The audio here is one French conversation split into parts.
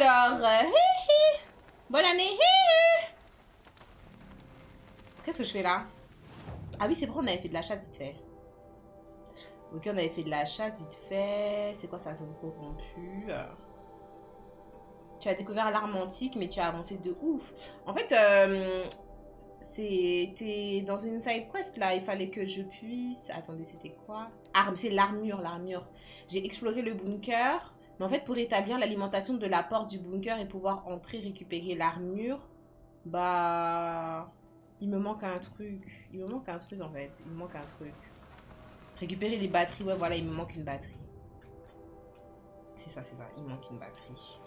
Alors, bonne année. Qu'est-ce que je fais là? Ah oui, c'est vrai, on avait fait de la chasse vite fait. Ok, on avait fait de la chasse vite fait. C'est quoi ça, zone corrompue? Tu as découvert l'arme antique, mais tu as avancé de ouf. En fait, c'était dans une side quest là. Il fallait que je puisse. Attendez, c'était quoi? Arme, c'est l'armure, l'armure. J'ai exploré le bunker. Mais en fait, pour établir l'alimentation de la porte du bunker et pouvoir entrer, récupérer l'armure, bah. Il me manque un truc. Il me manque un truc en fait. Il me manque un truc. Récupérer les batteries. Ouais, voilà, il me manque une batterie. C'est ça, c'est ça. Il me manque une batterie.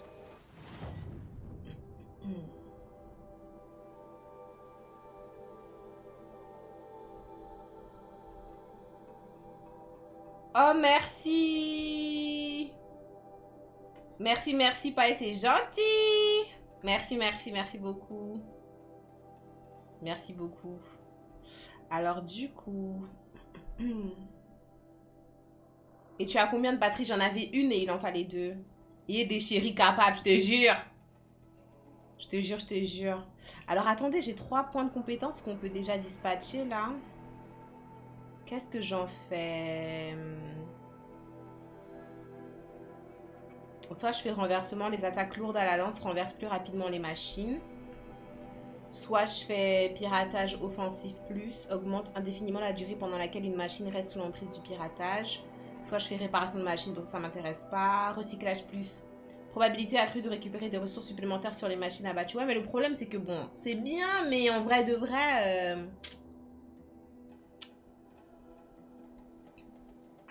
Oh, merci. Merci, merci, Pae, c'est gentil. Merci, merci, merci beaucoup. Merci beaucoup. Alors, du coup... Et tu as combien de batteries? J'en avais une et il en fallait deux. Il est des chéris capables, je te jure. Je te jure, je te jure. Alors, attendez, j'ai 3 points de compétence qu'on peut déjà dispatcher, là. Qu'est-ce que j'en fais? Soit je fais renversement, les attaques lourdes à la lance renversent plus rapidement les machines. Soit je fais piratage offensif plus, augmente indéfiniment la durée pendant laquelle une machine reste sous l'emprise du piratage. Soit je fais réparation de machine, pour ça m'intéresse pas. Recyclage plus, probabilité accrue de récupérer des ressources supplémentaires sur les machines abattues. Ouais, mais le problème c'est que bon, c'est bien, mais en vrai de vrai...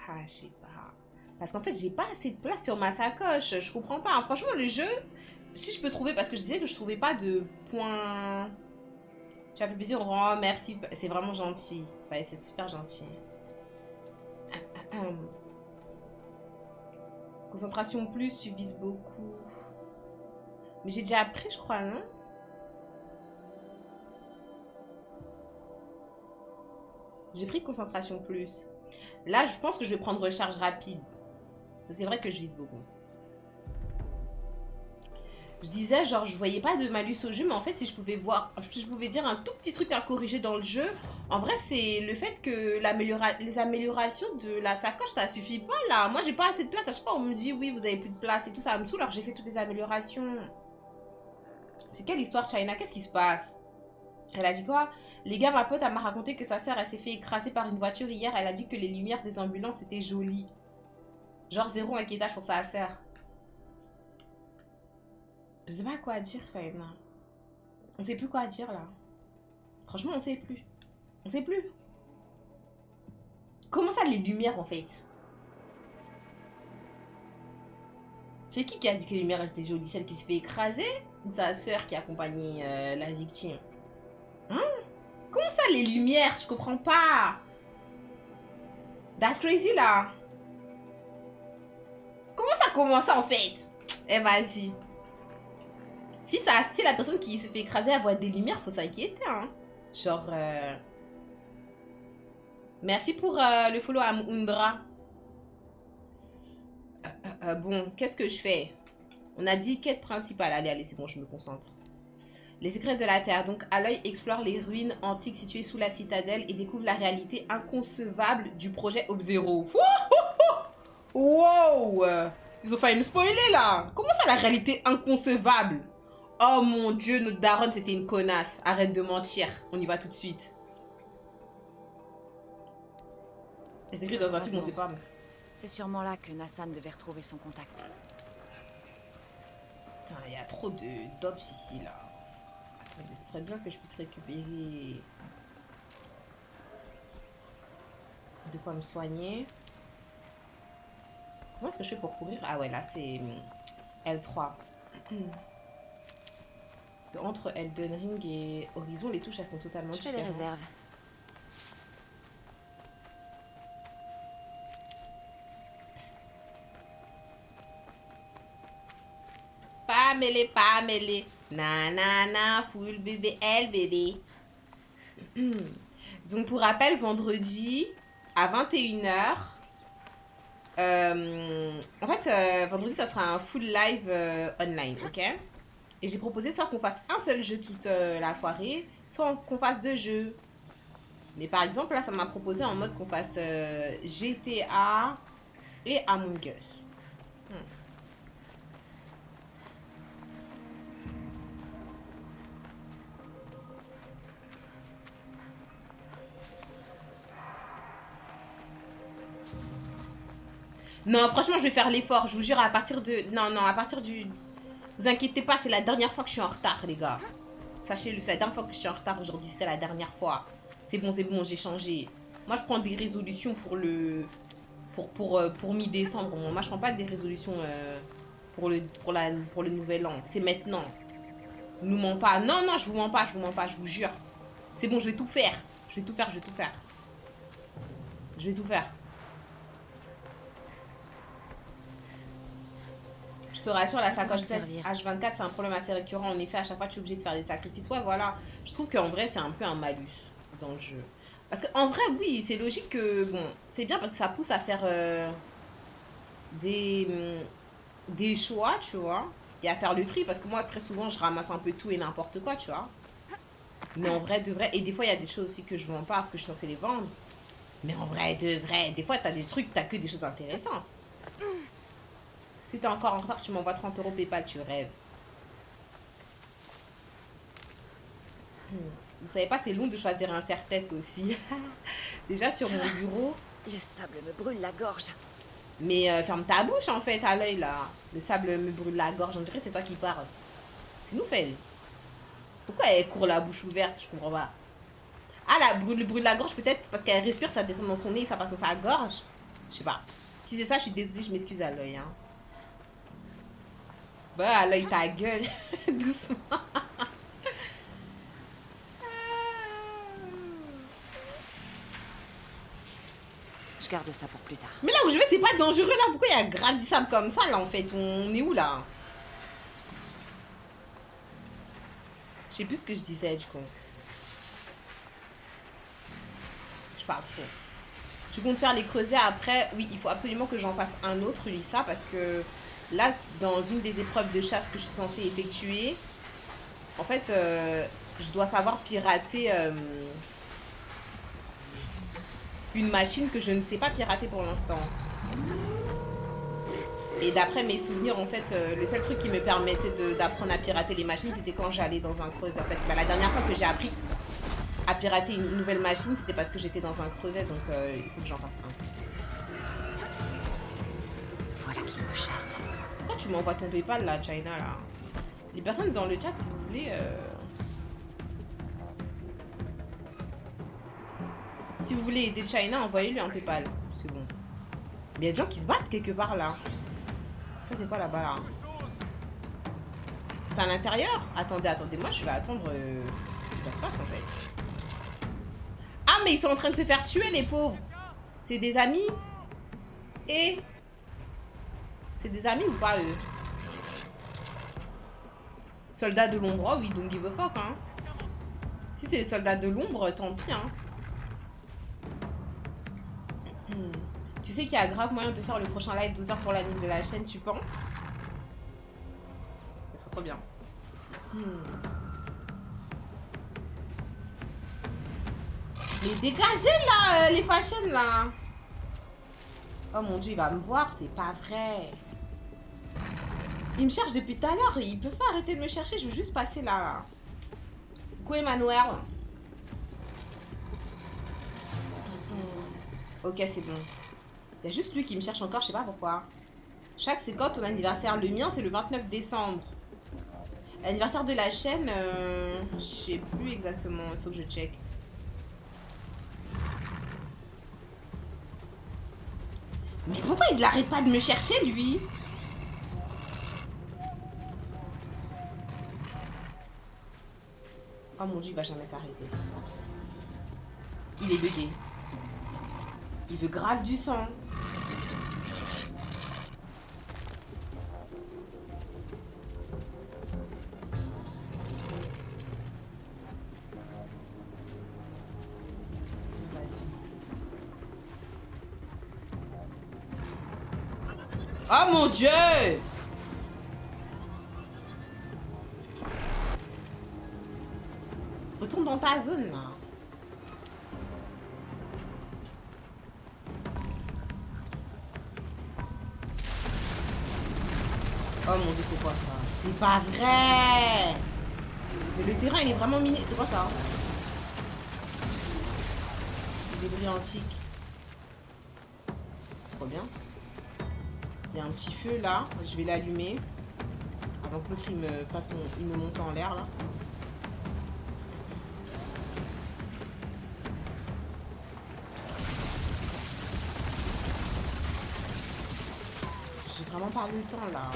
Ah, je sais pas. Parce qu'en fait, j'ai pas assez de place sur ma sacoche. Je comprends pas, hein. Franchement, le jeu, si je peux trouver, parce que je disais que je trouvais pas de points... Tu as fait plaisir, oh merci, c'est vraiment gentil. Ouais, c'est super gentil. Concentration plus, tu vises beaucoup. Mais j'ai déjà appris, je crois, non? J'ai pris concentration plus. Là, je pense que je vais prendre recharge rapide. C'est vrai que je vise beaucoup. Je disais, genre, je voyais pas de malus au jeu, mais en fait, si je pouvais voir, si je pouvais dire un tout petit truc à corriger dans le jeu, en vrai, c'est le fait que les améliorations de la sacoche, ça suffit pas, là. Moi, j'ai pas assez de place. À chaque fois, on me dit, oui, vous avez plus de place et tout, ça me saoule, alors j'ai fait toutes les améliorations. C'est quelle histoire, China? Qu'est-ce qui se passe? Elle a dit quoi? Les gars, ma pote, elle m'a raconté que sa soeur, elle s'est fait écraser par une voiture hier. Elle a dit que les lumières des ambulances étaient jolies. Genre, zéro inquiétage pour sa soeur. Je sais pas quoi dire, China. On sait plus quoi dire là. Franchement, on sait plus. On sait plus. Comment ça, les lumières en fait? C'est qui a dit que les lumières étaient jolies? Celle qui se fait écraser? Ou sa sœur qui accompagnait la victime? Hein? Comment ça, les lumières? Je comprends pas. That's crazy là. Comment ça commence en fait? Eh, vas-y. Si la personne qui se fait écraser, elle voit des lumières, faut s'inquiéter, hein. Genre, merci pour le follow à Mundra. Bon, qu'est-ce que je fais? On a dit quête principale. Allez, allez, c'est bon, je me concentre. Les secrets de la Terre. Donc, Aloy explore les ruines antiques situées sous la citadelle et découvre la réalité inconcevable du projet Ob-Zero. Wow! Ils ont failli me spoiler, là. Comment ça, la réalité inconcevable? Oh mon Dieu, notre daronne, c'était une connasse. Arrête de mentir. On y va tout de suite. C'est écrit dans un film, on sait pas. C'est sûrement là que Nassan devait retrouver son contact. Putain, il y a trop d'ops ici, là. Attendez, ce serait bien que je puisse récupérer de quoi me soigner. Comment est-ce que je fais pour courir? Ah ouais, là, c'est L3. Parce que entre Elden Ring et Horizon, les touches, elles sont totalement différentes. Je fais des réserves. Pas mêlé. Nanana, full bébé, elle bébé. Donc pour rappel, vendredi à 21 h, En fait, vendredi, ça sera un full live online, ok? Et j'ai proposé soit qu'on fasse un seul jeu toute la soirée, soit qu'on fasse deux jeux. Mais par exemple, là, ça m'a proposé en mode qu'on fasse GTA et Among Us. Hmm. Non, franchement, je vais faire l'effort. Je vous jure, à partir de... Non, non, à partir du... Vous inquiétez pas, c'est la dernière fois que je suis en retard, les gars. Sachez-le, c'est la dernière fois que je suis en retard aujourd'hui. C'était la dernière fois. C'est bon, j'ai changé. Moi, je prends des résolutions pour le... Pour mi-décembre. Moi, je prends pas des résolutions pour le nouvel an. C'est maintenant. Ne nous mens pas. Non, non, je vous mens pas, je vous mens pas, je vous jure. C'est bon, je vais tout faire. Je vais tout faire, je vais tout faire. Je vais tout faire. Je te rassure, la sacoche H24, c'est un problème assez récurrent. En effet, à chaque fois, tu es obligé de faire des sacrifices. Ouais, voilà. Je trouve qu'en vrai, c'est un peu un malus dans le jeu. Parce qu'en vrai, oui, c'est logique que... Bon, c'est bien parce que ça pousse à faire des choix, tu vois. Et à faire le tri. Parce que moi, très souvent, je ramasse un peu tout et n'importe quoi, tu vois. Mais en vrai, de vrai... Et des fois, il y a des choses aussi que je vends pas, que je suis censée les vendre. Mais en vrai, de vrai... Des fois, t'as des trucs, t'as que des choses intéressantes. Si t'es encore en retard, tu m'envoies 30 € PayPal, tu rêves. Vous savez pas, c'est long de choisir un serre-tête aussi. Déjà sur mon bureau. Le sable me brûle la gorge. Mais ferme ta bouche en fait, à l'œil là. Le sable me brûle la gorge, on dirait que c'est toi qui parles. C'est nous, fait. Pourquoi elle court la bouche ouverte? Je comprends pas. Ah, le brûle la gorge peut-être parce qu'elle respire, ça descend dans son nez, ça passe dans sa gorge. Je sais pas. Si c'est ça, je suis désolée, je m'excuse à l'œil. Hein. Bah, à l'œil, ta gueule. Doucement. Je garde ça pour plus tard. Mais là où je vais, c'est pas dangereux là. Pourquoi il y a grave du sable comme ça là en fait? On est où là? Je sais plus ce que je disais du coup. Je parle trop. Tu comptes faire les creusets après? Oui, il faut absolument que j'en fasse un autre, Lisa, parce que là, dans une des épreuves de chasse que je suis censée effectuer, en fait, je dois savoir pirater une machine que je ne sais pas pirater pour l'instant. Et d'après mes souvenirs, en fait, le seul truc qui me permettait d'apprendre à pirater les machines, c'était quand j'allais dans un creuset. En fait, bah, la dernière fois que j'ai appris à pirater une nouvelle machine, c'était parce que j'étais dans un creuset, donc il faut que j'en fasse un. Voilà qui me chasse. Pourquoi tu m'envoies ton PayPal là, China là? Les personnes dans le chat, si vous voulez... Si vous voulez aider China, envoyez-lui un PayPal. C'est bon. Mais il y a des gens qui se battent quelque part là. Ça c'est quoi là-bas là? C'est à l'intérieur? Attendez, attendez, moi je vais attendre que ça se passe en fait. Ah mais ils sont en train de se faire tuer les pauvres. C'est des amis? Et c'est des amis ou pas eux? Soldats de l'ombre, oh oui, don't give a fuck hein. Si c'est les soldats de l'ombre, tant pis hein. Tu sais qu'il y a grave moyen de faire le prochain live 12 h pour l'année de la chaîne, tu penses? C'est trop bien. Mais dégagez là, les fashions là. Oh mon dieu, il va me voir, c'est pas vrai. Il me cherche depuis tout à l'heure, ils peuvent pas arrêter de me chercher, je veux juste passer là. Coucou Emmanuel. Ok, c'est bon. Il y a juste lui qui me cherche encore, je sais pas pourquoi. Chaque c'est quand ton anniversaire? Le mien c'est le 29 décembre. L'anniversaire de la chaîne, je sais plus exactement, il faut que je check. Mais pourquoi il n'arrête pas de me chercher lui? Oh mon dieu, il va jamais s'arrêter. Il est bugué. Il veut grave du sang. Oh mon Dieu! Retourne dans ta zone, là. Oh mon Dieu, c'est quoi ça? C'est pas vrai! Mais le terrain, il est vraiment miné. C'est quoi ça? Des débris antiques. Trop bien. Il y a un petit feu là. Je vais l'allumer. Avant que l'autre, il me monte en l'air, là. J'ai vraiment pas eu le temps, là.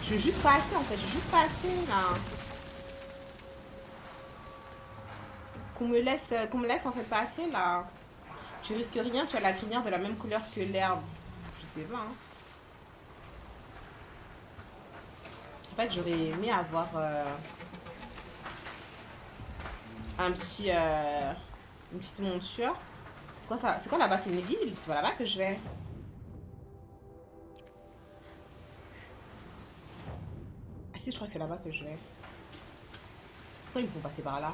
Je veux juste passer, en fait. Je veux juste passer, là. Qu'on me laisse, en fait, passer, là. Tu risques rien, tu as la crinière de la même couleur que l'herbe. Je sais pas, hein. En fait, j'aurais aimé avoir un petit, une petite monture. C'est quoi ça? C'est quoi là-bas? C'est une ville? C'est pas là-bas que je vais. Ah si, je crois que c'est là-bas que je vais. Pourquoi ils me font passer par là?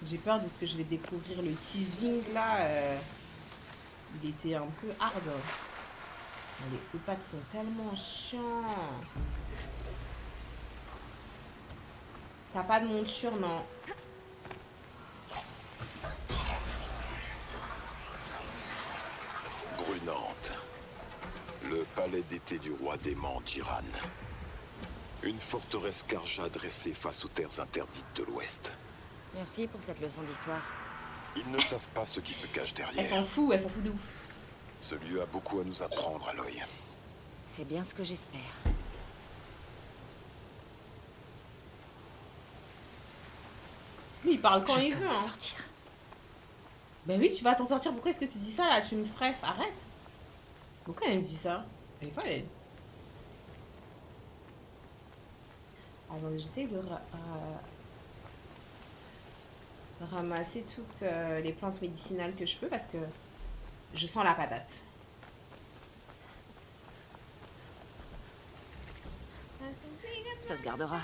J'ai peur de ce que je vais découvrir. Le teasing là, il était un peu hard. Les pattes sont tellement chiants. T'as pas de monture, non? Brunante. Le palais d'été du roi dément d'Iran. Une forteresse Karja dressée face aux terres interdites de l'Ouest. Merci pour cette leçon d'histoire. Ils ne savent pas ce qui se cache Elle derrière. s'en fout de ouf. Ce lieu a beaucoup à nous apprendre, Aloy. C'est bien ce que j'espère. Lui, il parle quand il Je peux veut, me hein. sortir. Ben oui, tu vas t'en sortir. Pourquoi est-ce que tu dis ça, là? Tu me stresses. Arrête. Pourquoi elle me dit ça? Elle est folle, elle. Alors, j'essaie de ramasser toutes les plantes médicinales que je peux parce que je sens la patate. Ça se gardera.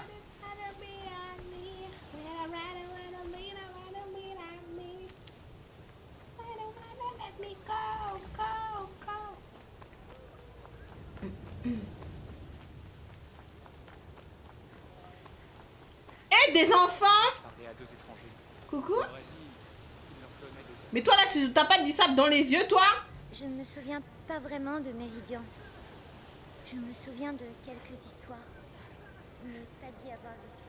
Eh, des enfants! Coucou? Mais toi là, tu t'as pas du sable dans les yeux, toi? Je ne me souviens pas vraiment de Méridian. Je me souviens de quelques histoires. Mais t'as dit avoir vécu.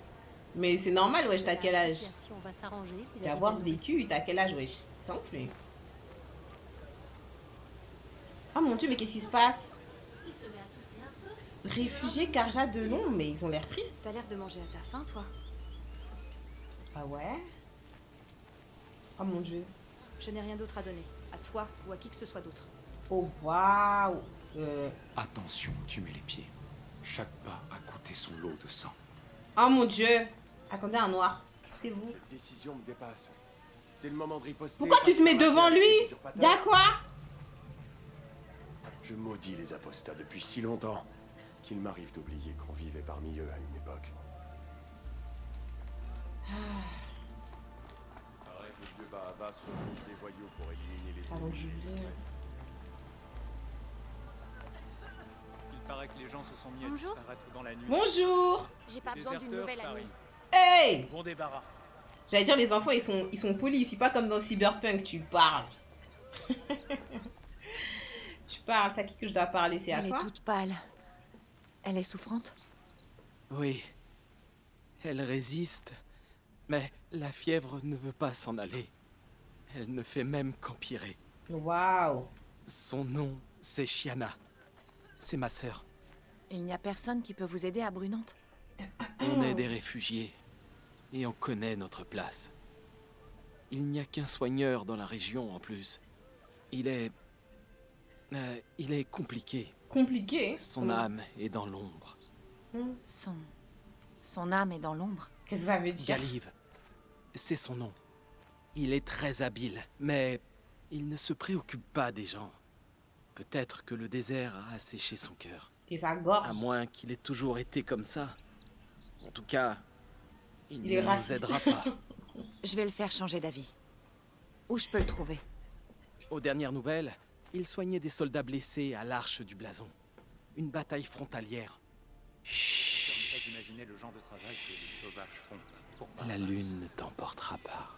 Mais c'est normal, wesh, t'as quel âge? Si on va s'arranger. D'avoir vécu, t'as quel âge, wesh? Ça en fait. Oh mon Dieu, mais qu'est-ce qui se passe? Réfugiés Karja de Long, mais ils ont l'air tristes. T'as l'air de manger à ta faim, toi. Ah ouais? Oh mon Dieu. Je n'ai rien d'autre à donner. À toi ou à qui que ce soit d'autre. Oh waouh. Attention, tu mets les pieds. Chaque pas a coûté son lot de sang. Oh mon Dieu. Attendez, un noir. C'est vous. Cette décision me dépasse. C'est le moment de riposter. Pourquoi tu te mets devant lui? Y'a quoi? Je maudis les apostats depuis si longtemps qu'il m'arrive d'oublier qu'on vivait parmi eux à une époque. Arrête le vieux Bahavas recrute des voyous pour éliminer les Avant que ennemis. j'oublie. Il paraît que les gens se sont mis Bonjour. à disparaître dans la nuit. Bonjour. J'ai pas Les besoin d'une déserteurs nouvelle amie. t'arrivent. Hey. Bon débarras. J'allais dire, les enfants, ils sont polis ici, pas comme dans Cyberpunk, tu parles. Tu parles, c'est à qui que je dois parler? C'est à Elle toi? est toute pâle. Elle est souffrante? Oui. Elle résiste. Mais la fièvre ne veut pas s'en aller. Elle ne fait même qu'empirer. Waouh. Son nom, c'est Chiana. C'est ma sœur. Il n'y a personne qui peut vous aider à Brunante? On est des réfugiés. Et on connaît notre place. Il n'y a qu'un soigneur dans la région en plus. Il est compliqué. Compliqué. Son âme est dans l'ombre. Son âme est dans l'ombre. Qu'est-ce que ça veut dire? Galive, c'est son nom. Il est très habile, mais il ne se préoccupe pas des gens. Peut-être que le désert a asséché son cœur. Et sa gorge. À moins qu'il ait toujours été comme ça. En tout cas, il Il est ne nous raciste. aidera pas. Je vais le faire changer d'avis. Où je peux le trouver? Aux dernières nouvelles, il soignait des soldats blessés à l'Arche du Blason. Une bataille frontalière. Je peux imaginer le genre de travail que les sauvages font pour La Barnabas. lune ne t'emportera pas.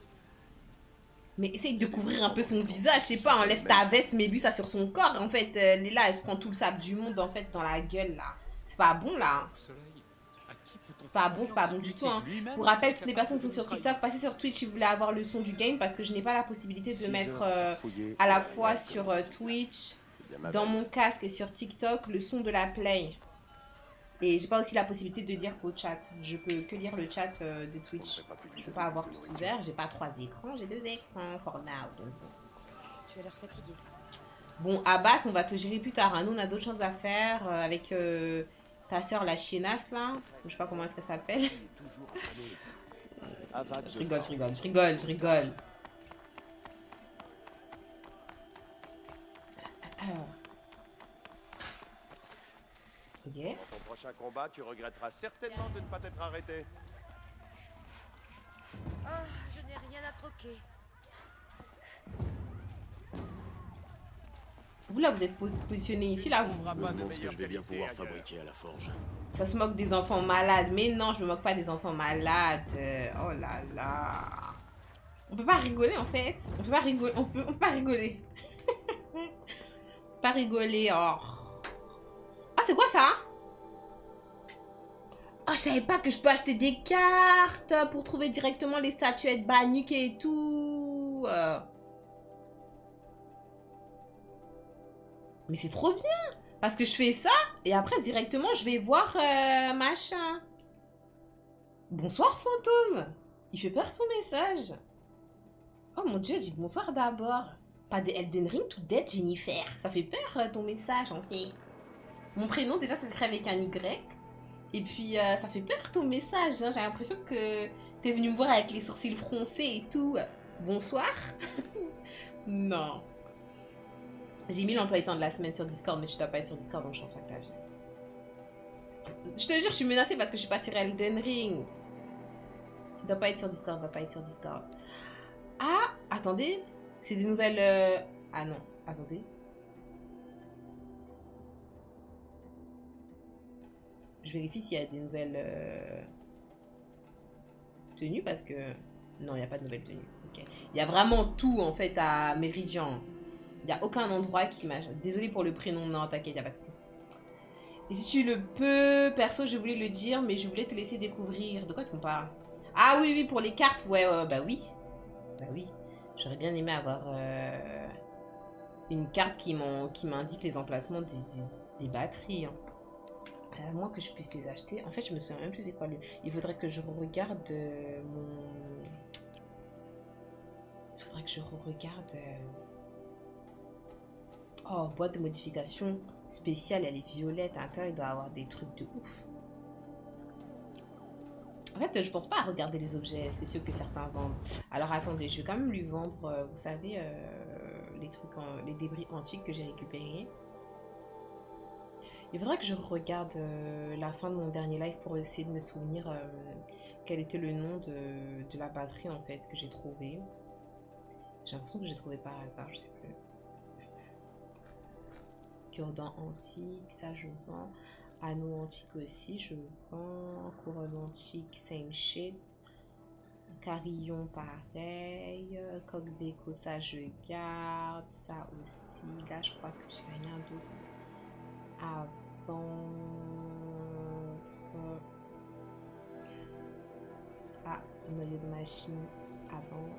Mais essaye de couvrir un peu son visage, je sais pas, enlève ta veste, mets lui ça sur son corps. En fait, Léla, elle se prend tout le sable du monde, en fait, dans la gueule, là. C'est pas bon, là. C'est pas bon du tout, hein. Pour rappel, toutes les personnes qui sont sur TikTok, passez sur Twitch si vous voulez avoir le son du game, parce que je n'ai pas la possibilité de mettre à la fois sur Twitch, dans mon casque et sur TikTok, le son de la play. Et j'ai pas aussi la possibilité de lire au chat. Je peux que lire le chat de Twitch. Je peux pas avoir tout ouvert, j'ai pas 3 écrans, j'ai 2 écrans for now. Donc. Tu as l'air fatigué. Bon, Abbas, on va te gérer plus tard, hein. Nous, on a d'autres choses à faire avec ta soeur, la chiennasse, là. Je sais pas comment est-ce qu'elle s'appelle. Je rigole. Ok. Dans ton prochain combat, tu regretteras certainement de ne pas t'être arrêté. Oh, je n'ai rien à troquer. Vous, là, vous êtes positionnés ici, là, vous... Je me demande ce que je vais bien pouvoir fabriquer à la forge. Ça se moque des enfants malades. Mais non, je me moque pas des enfants malades. Oh là là. On peut pas rigoler, en fait. On peut pas rigoler. On peut pas rigoler. Pas rigoler, oh. Ah, c'est quoi ça? Oh, je savais pas que je peux acheter des cartes pour trouver directement les statuettes Banuk et tout. Mais c'est trop bien. Parce que je fais ça et après directement je vais voir machin. Bonsoir fantôme. Il fait peur ton message. Oh mon dieu, dis bonsoir d'abord. Pas de Elden Ring tout dead Jennifer. Ça fait peur ton message en fait. Mon prénom déjà ça s'écrit avec un Y. Et puis ça fait peur ton message. Hein. J'ai l'impression que t'es venu me voir avec les sourcils froncés et tout. Bonsoir. Non. J'ai mis l'emploi du temps de la semaine sur Discord, mais tu dois pas être sur Discord, donc je pense pas que t'as vu. Je te jure, je suis menacée parce que je suis pas sur Elden Ring. Il doit pas être sur Discord, Ah, attendez. C'est des nouvelles... Ah non, attendez. Je vérifie s'il y a des nouvelles tenues parce que... Non, il n'y a pas de nouvelles tenues. Okay. Il y a vraiment tout en fait à Méridian. Il n'y a aucun endroit qui m'a... Désolée pour le prénom, non, t'inquiète, il n'y a pas de souci. Et si tu le peux, perso, je voulais le dire, mais je voulais te laisser découvrir. De quoi est-ce qu'on parle? Ah oui, pour les cartes, ouais, bah oui. Bah oui. J'aurais bien aimé avoir une carte qui m'indique les emplacements des batteries. Hein. À moins que je puisse les acheter. En fait, je me souviens même plus c'est quoi le... Il faudrait que je regarde mon... Il faudrait que je regarde... Oh, boîte de modification spéciale, elle est violette. À l'intérieur, il doit avoir des trucs de ouf. En fait, je pense pas à regarder les objets spéciaux que certains vendent. Alors attendez, je vais quand même lui vendre, vous savez, les trucs, les débris antiques que j'ai récupérés. Il faudrait que je regarde la fin de mon dernier live pour essayer de me souvenir quel était le nom de la batterie en fait que j'ai trouvé. J'ai l'impression que j'ai trouvé par hasard, je sais plus. Cure-dent antique, ça je vends. Anneau antique aussi, je vends. Couronne antique, same shit. Carillon pareil. Coque déco, ça je garde. Ça aussi. Là, je crois que j'ai rien d'autre à vendre. Ah, noyau de machine à vendre.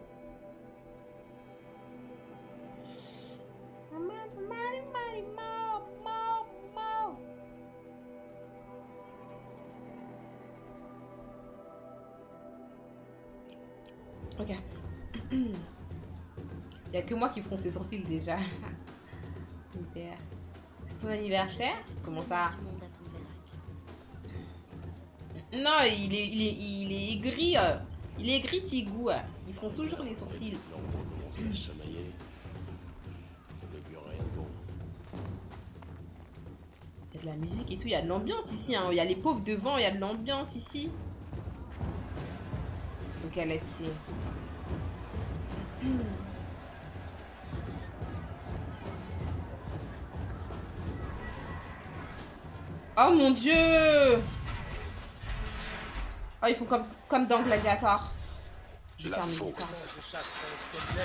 Ok. Il n'y a que moi qui fronce ses sourcils déjà. Super. Son anniversaire? Comment ça? Du monde attend Vélac. Non, il est aigri. Il est aigri, Tigou. Ils font toujours les sourcils. Ça chamaillait. Ça n'augure rien de bon. Il y a de la musique et tout, il y a de l'ambiance ici. Hein. Il y a les pauvres devant, il y a de l'ambiance ici. Ok, let's see. Oh mon dieu! Oh, ils font comme dans Gladiator. Je vais La fermer fosse. l'histoire.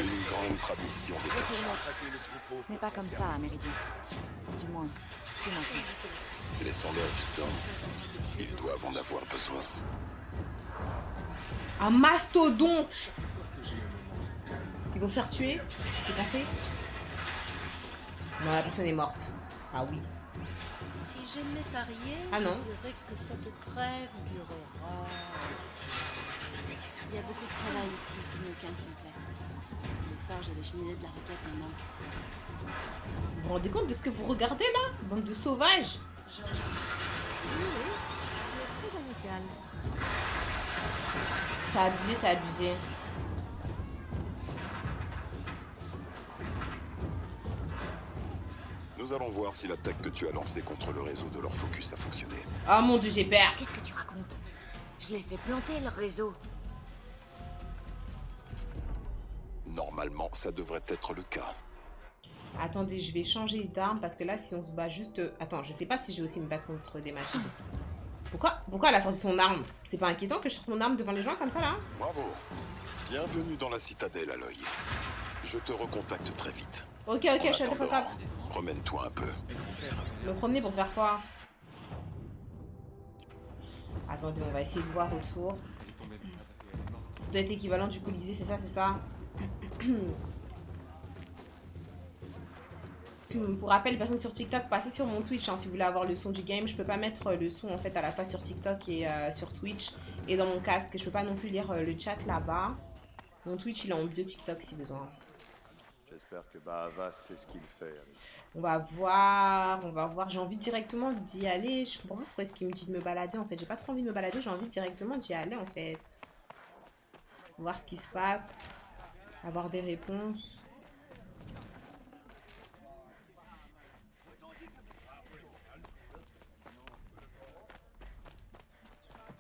Une grande tradition des Karja. Ce n'est pas comme ça à Méridien. Du moins, plus maintenant. Laissons-leur du temps. Ils doivent en avoir besoin. Un mastodonte! Ils vont se faire tuer? C'est passé? Non, la personne est morte. Ah oui. Si j'aimais parier, Ah non. je dirais que cette trêve durera. Il y a beaucoup de travail ici, mais aucun qui me plaît. Les forges et les cheminées de la roquette me manquent. Vous vous rendez compte de ce que vous regardez là? Bande de sauvages! Oui, c'est très amical. C'est abusé, c'est abusé. Nous allons voir si l'attaque que tu as lancée contre le réseau de leur focus a fonctionné. Oh mon dieu, j'ai peur! Qu'est-ce que tu racontes? Je l'ai fait planter, leur réseau. Normalement, ça devrait être le cas. Attendez, je vais changer d'arme parce que là, si on se bat juste... Attends, je sais pas si je vais aussi me battre contre des machines. Pourquoi elle a sorti son arme? C'est pas inquiétant que je sorte mon arme devant les gens comme ça, là? Bravo. Bienvenue dans la citadelle, Aloy. Je te recontacte très vite. Ok, En je suis attendant, d'accord. promène-toi un peu. Me promener pour faire quoi? Attendez, on va essayer de voir autour. Ça doit être l'équivalent du Colisée, c'est ça, c'est ça. Pour rappel, personne sur TikTok, passez sur mon Twitch hein, si vous voulez avoir le son du game. Je peux pas mettre le son en fait à la fois sur TikTok et sur Twitch et dans mon casque. Je peux pas non plus lire le chat là-bas. Mon Twitch il est en bio TikTok si besoin. J'espère que Bahavas sait ce qu'il fait. On va voir, on va voir. J'ai envie directement d'y aller. Je comprends pas pourquoi est-ce qu'il me dit de me balader en fait. J'ai pas trop envie de me balader, j'ai envie directement d'y aller en fait. Voir ce qui se passe. Avoir des réponses.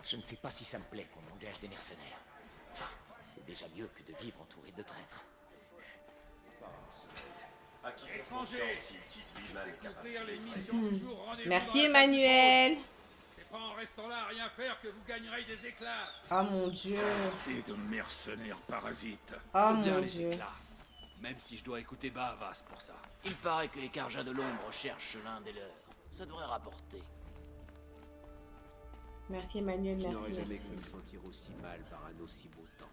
Je ne sais pas si ça me plaît qu'on engage des mercenaires. Enfin, c'est déjà mieux que de vivre entouré de traîtres. Merci Emmanuel. C'est pas en restant là à rien faire que vous gagnerez des éclats. Oh mon dieu. T'es de mercenaires parasites. Oh mon dieu. Même si je dois écouter Bahavas pour ça. Il paraît que les Karja de l'ombre cherchent l'un des leurs. Ça devrait rapporter. Merci Emmanuel, Je merci, n'aurais jamais merci. cru me sentir aussi mal par un aussi beau temps.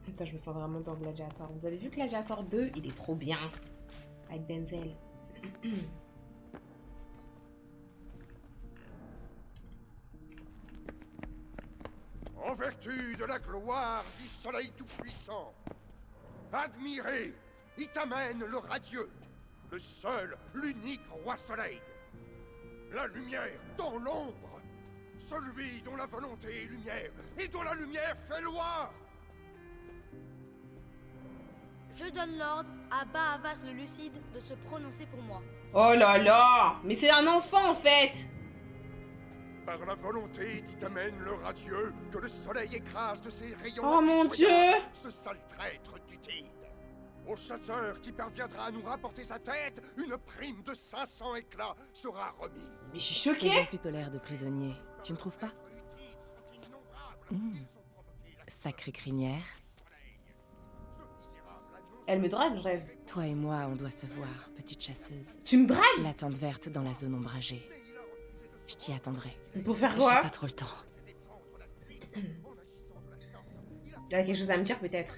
Putain, je me sens vraiment dans Gladiator. Vous avez vu Gladiator 2? Il est trop bien. Avec Denzel. En vertu de la gloire du soleil tout-puissant, admirez Itamen le radieux, le seul, l'unique roi soleil. La lumière dans l'ombre, celui dont la volonté est lumière et dont la lumière fait loi. Je donne l'ordre à Bahavas le Lucide de se prononcer pour moi. Oh là là! Mais c'est un enfant en fait! Par la volonté d'Itamen le radieux, que le soleil écrase de ses rayons. Oh mon Dieu! Ce sale traître d'Utide. Au chasseur qui parviendra à nous rapporter sa tête, une prime de 500 éclats sera remise. Mais je suis choquée! Ils ont plutôt l'air de prisonniers, tu ne trouves pas? Sacrée crinière. Elle me drague, je rêve. Toi et moi, on doit se voir, petite chasseuse. Tu me dragues? La tente verte dans la zone ombragée. Je t'y attendrai. Pour faire quoi? J'ai pas trop le temps. Il y a quelque chose à me dire peut-être.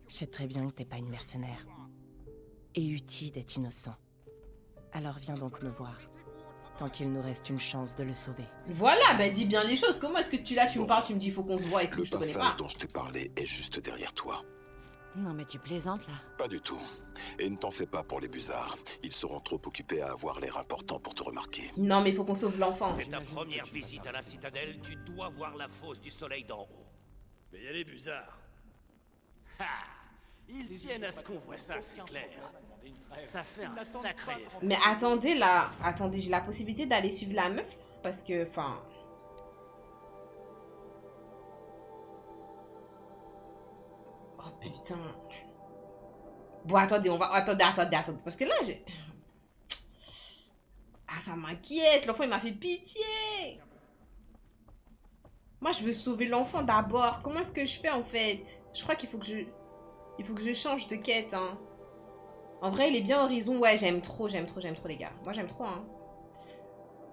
Je sais très bien que t'es pas une mercenaire. Et Utide est innocent. Alors viens donc me voir. Tant qu'il nous reste une chance de le sauver. Voilà, bah dis bien les choses. Comment est-ce que tu me parles, tu me dis il faut qu'on se voie et tout, Le je te connais passage pas. dont je t'ai parlé est juste derrière toi. Non mais tu plaisantes là. Pas du tout. Et ne t'en fais pas pour les busards. Ils seront trop occupés à avoir l'air important pour te remarquer. Non, mais il faut qu'on sauve l'enfant. C'est ta première visite à la citadelle, tu dois voir la fosse du soleil d'en haut. Mais il y a les busards. Ha! Ils tiennent à ce qu'on voit ça, c'est clair. Ça fait un sacré effet. Mais attendez là, attendez, j'ai la possibilité d'aller suivre la meuf parce que, enfin... Oh putain. Bon, attendez, on va... Attendez. Parce que là, j'ai... Ah, ça m'inquiète. L'enfant, il m'a fait pitié. Moi, je veux sauver l'enfant d'abord. Comment est-ce que je fais, en fait? Je crois qu'il faut que je... Il faut que je change de quête, hein. En vrai, il est bien Horizon. Ouais, j'aime trop, les gars. Moi, j'aime trop, hein.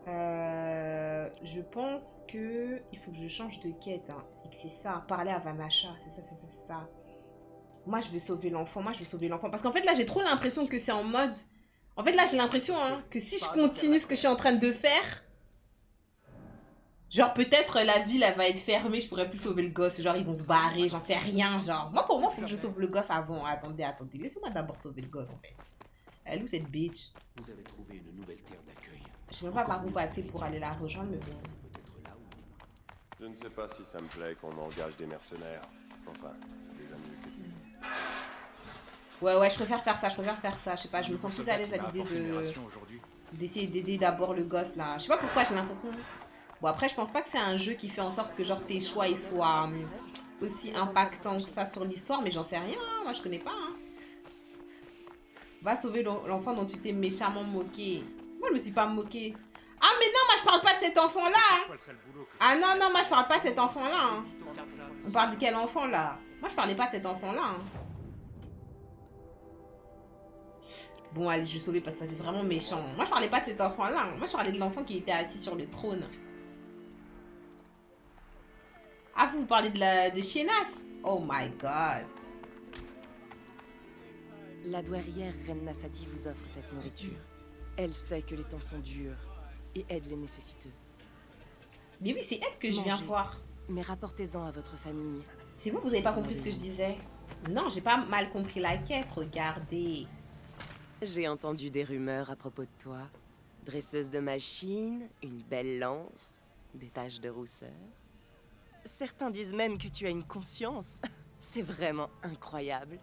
Je pense que... Il faut que je change de quête, hein. Et que c'est ça. Parler à Vanasha. C'est ça. Moi, je veux sauver l'enfant. Parce qu'en fait, là, j'ai trop l'impression que c'est en mode... En fait, là, j'ai l'impression, hein, que si je continue ce que je suis en train de faire... Genre, peut-être la ville, elle va être fermée, je pourrais plus sauver le gosse. Genre, ils vont se barrer, j'en sais rien, genre. Moi, pour moi, il faut que je sauve le gosse avant. Attendez. Laissez-moi d'abord sauver le gosse, en fait. Elle est où, cette bitch? Vous avez trouvé une nouvelle terre d'accueil. Je sais même pas par où passer pour aller la rejoindre, mais bon. Je ne sais pas si ça me plaît qu'on engage des mercenaires. Enfin, c'est déjà mieux que... Ouais, je préfère faire ça. Je sais pas, je me sens plus à l'aise à l'idée de... d'essayer d'aider d'abord le gosse, là. Je sais pas pourquoi, j'ai l'impression... Bon, après, je pense pas que c'est un jeu qui fait en sorte que, genre, tes choix, ils soient aussi impactants que ça sur l'histoire, mais j'en sais rien, hein. Moi, je connais pas, hein. Va sauver l'enfant dont tu t'es méchamment moqué. Moi, je me suis pas moquée. Ah, mais non, moi, je parle pas de cet enfant-là, hein. Ah, non, moi, je parle pas de cet enfant-là, hein. On parle de quel enfant, là? Moi, je parlais pas de cet enfant-là, hein. Bon, allez, je vais sauver parce que ça fait vraiment méchant. Moi, je parlais pas de cet enfant-là, hein. Moi, je parlais de l'enfant qui était assis sur le trône. Ah, vous parlez de Shienas? Oh my god. La douairière Reine Nassati vous offre cette nourriture. Elle sait que les temps sont durs et aide les nécessiteux. Mais oui, c'est elle que je viens voir. Mais rapportez-en à votre famille. C'est vous avez pas compris ce que je disais. Non, j'ai pas mal compris la quête, regardez. J'ai entendu des rumeurs à propos de toi. Dresseuse de machines, une belle lance, des taches de rousseur. Certains disent même que tu as une conscience. C'est vraiment incroyable.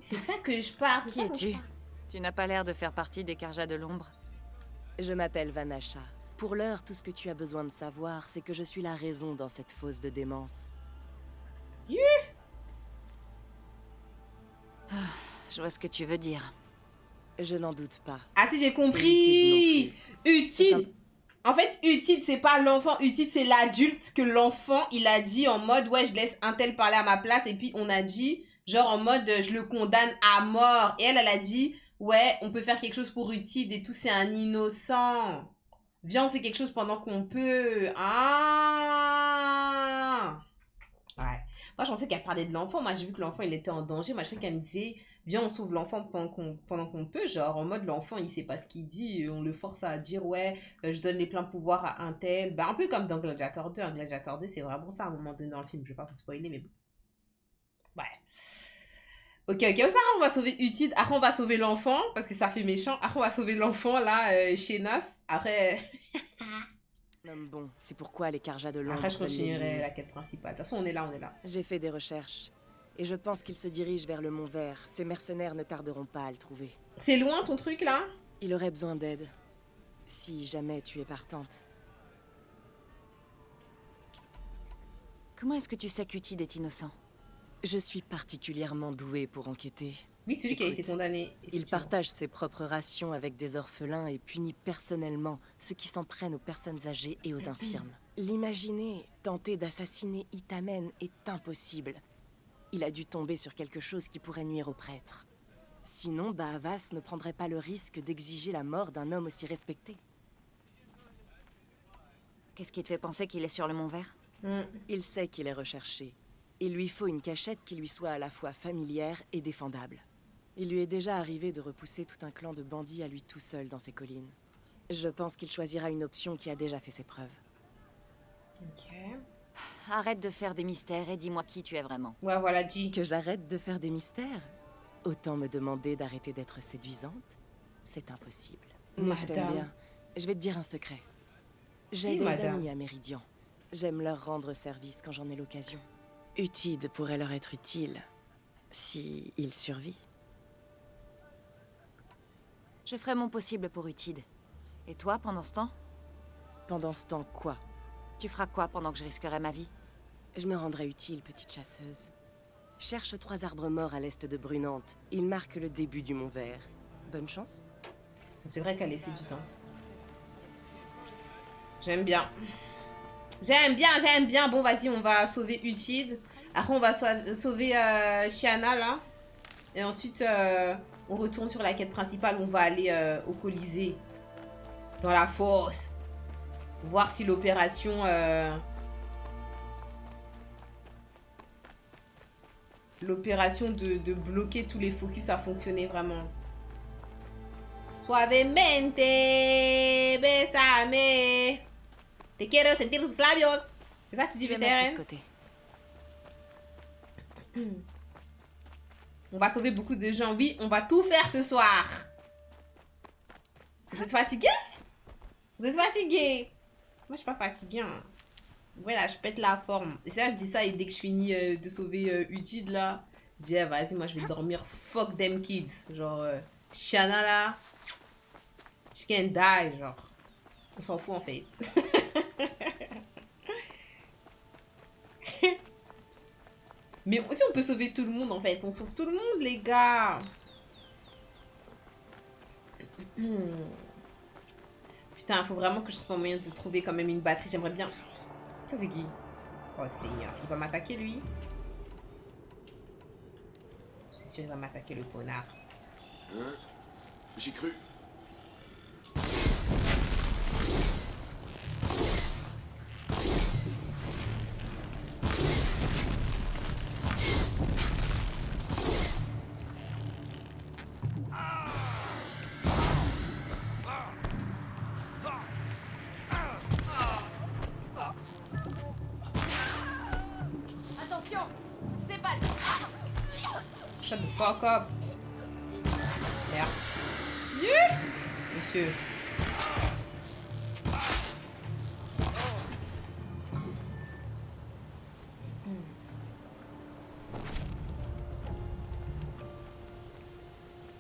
C'est ça que je parle. Qui es-tu? Tu n'as pas l'air de faire partie des Karja de l'ombre. Je m'appelle Vanasha. Pour l'heure, tout ce que tu as besoin de savoir, c'est que je suis la raison dans cette fosse de démence. Yeah. Je vois ce que tu veux dire. Je n'en doute pas. Ah si, j'ai compris. Utide. En fait, Utide, c'est pas l'enfant. Utide, c'est l'adulte que l'enfant, il a dit en mode, ouais, je laisse un tel parler à ma place. Et puis, on a dit, genre en mode, je le condamne à mort. Et elle a dit, ouais, on peut faire quelque chose pour Utide et tout, c'est un innocent. Viens, on fait quelque chose pendant qu'on peut. Ah. Ouais. Moi, je pensais qu'elle parlait de l'enfant. Moi, j'ai vu que l'enfant, il était en danger. Moi, je croyais qu'elle me disait, viens, on sauve l'enfant pendant qu'on peut. Genre, en mode, l'enfant, il sait pas ce qu'il dit. On le force à dire, ouais, je donne les pleins pouvoirs à un tel. Ben, un peu comme dans Gladiator 2. Gladiator 2, c'est vraiment ça à un moment donné dans le film. Je vais pas vous spoiler, mais bon. Ouais. Ok, c'est pas grave, on va sauver Utide. Après, on va sauver l'enfant, parce que ça fait méchant. Après, on va sauver l'enfant, là, chez Nas. Après... Bon, c'est pourquoi les Karja de l'ombre... Après, je continuerai la quête principale. De toute façon, on est là. J'ai fait des recherches. Et je pense qu'il se dirige vers le Mont Vert. Ces mercenaires ne tarderont pas à le trouver. C'est loin, ton truc, là? Il aurait besoin d'aide. Si jamais tu es partante. Comment est-ce que tu sais qu'Utide est innocent? Je suis particulièrement douée pour enquêter. Oui, celui qui a été condamné. Il partage ses propres rations avec des orphelins et punit personnellement ceux qui s'en prennent aux personnes âgées et aux infirmes. L'imaginer tenter d'assassiner Itamen est impossible. Il a dû tomber sur quelque chose qui pourrait nuire aux prêtres. Sinon, Bahavas ne prendrait pas le risque d'exiger la mort d'un homme aussi respecté. Qu'est-ce qui te fait penser qu'il est sur le Mont Vert? Il sait qu'il est recherché. Il lui faut une cachette qui lui soit à la fois familière et défendable. Il lui est déjà arrivé de repousser tout un clan de bandits à lui tout seul dans ces collines. Je pense qu'il choisira une option qui a déjà fait ses preuves. Ok. Arrête de faire des mystères et dis-moi qui tu es vraiment. Ouais, voilà, dis. Que j'arrête de faire des mystères? Autant me demander d'arrêter d'être séduisante? C'est impossible. Mais je t'aime Madame. bien. Je vais te dire un secret. J'ai Oui, des madame. amis à Méridian. J'aime leur rendre service quand j'en ai l'occasion. Utide pourrait leur être utile si il survit. Je ferai mon possible pour Utide. Et toi, pendant ce temps? Pendant ce temps, quoi? Tu feras quoi pendant que je risquerai ma vie? Je me rendrai utile, petite chasseuse. Cherche 3 arbres morts à l'est de Brunante. Ils marquent le début du Mont Vert. Bonne chance. C'est vrai qu'elle est séduisante. J'aime bien. J'aime bien, j'aime bien. Bon, vas-y, on va sauver Utide. Après, on va sauver Chiana, là. Et ensuite, on retourne sur la quête principale. On va aller au Colisée. Dans la fosse. Voir si l'opération... L'opération de bloquer tous les focus a fonctionné vraiment. Suavemente, besame. Te quiero sentir tus labios. C'est ça que tu dis, Je vais mettre ça de vétérane? côté. On va sauver beaucoup de gens. Oui, on va tout faire ce soir. Vous êtes fatigué? Vous êtes fatigué? Moi, je suis pas fatiguée. Hein. Ouais, là, je pète la forme. Et ça, je dis ça, et dès que je finis de sauver Utide, là, je dis, ah, vas-y, moi, je vais dormir. Fuck them kids. Genre, Shanna, là, she can die, genre. On s'en fout, en fait. Mais aussi, on peut sauver tout le monde, en fait. On sauve tout le monde, les gars. Putain, faut vraiment que je trouve un moyen de trouver quand même une batterie. J'aimerais bien... Ça, c'est qui? Oh, Seigneur. Il va m'attaquer, lui. C'est sûr, il va m'attaquer, le connard. Hein? J'y cru. Attention, c'est pas Shut the fuck up. Merde. Yeah. Monsieur.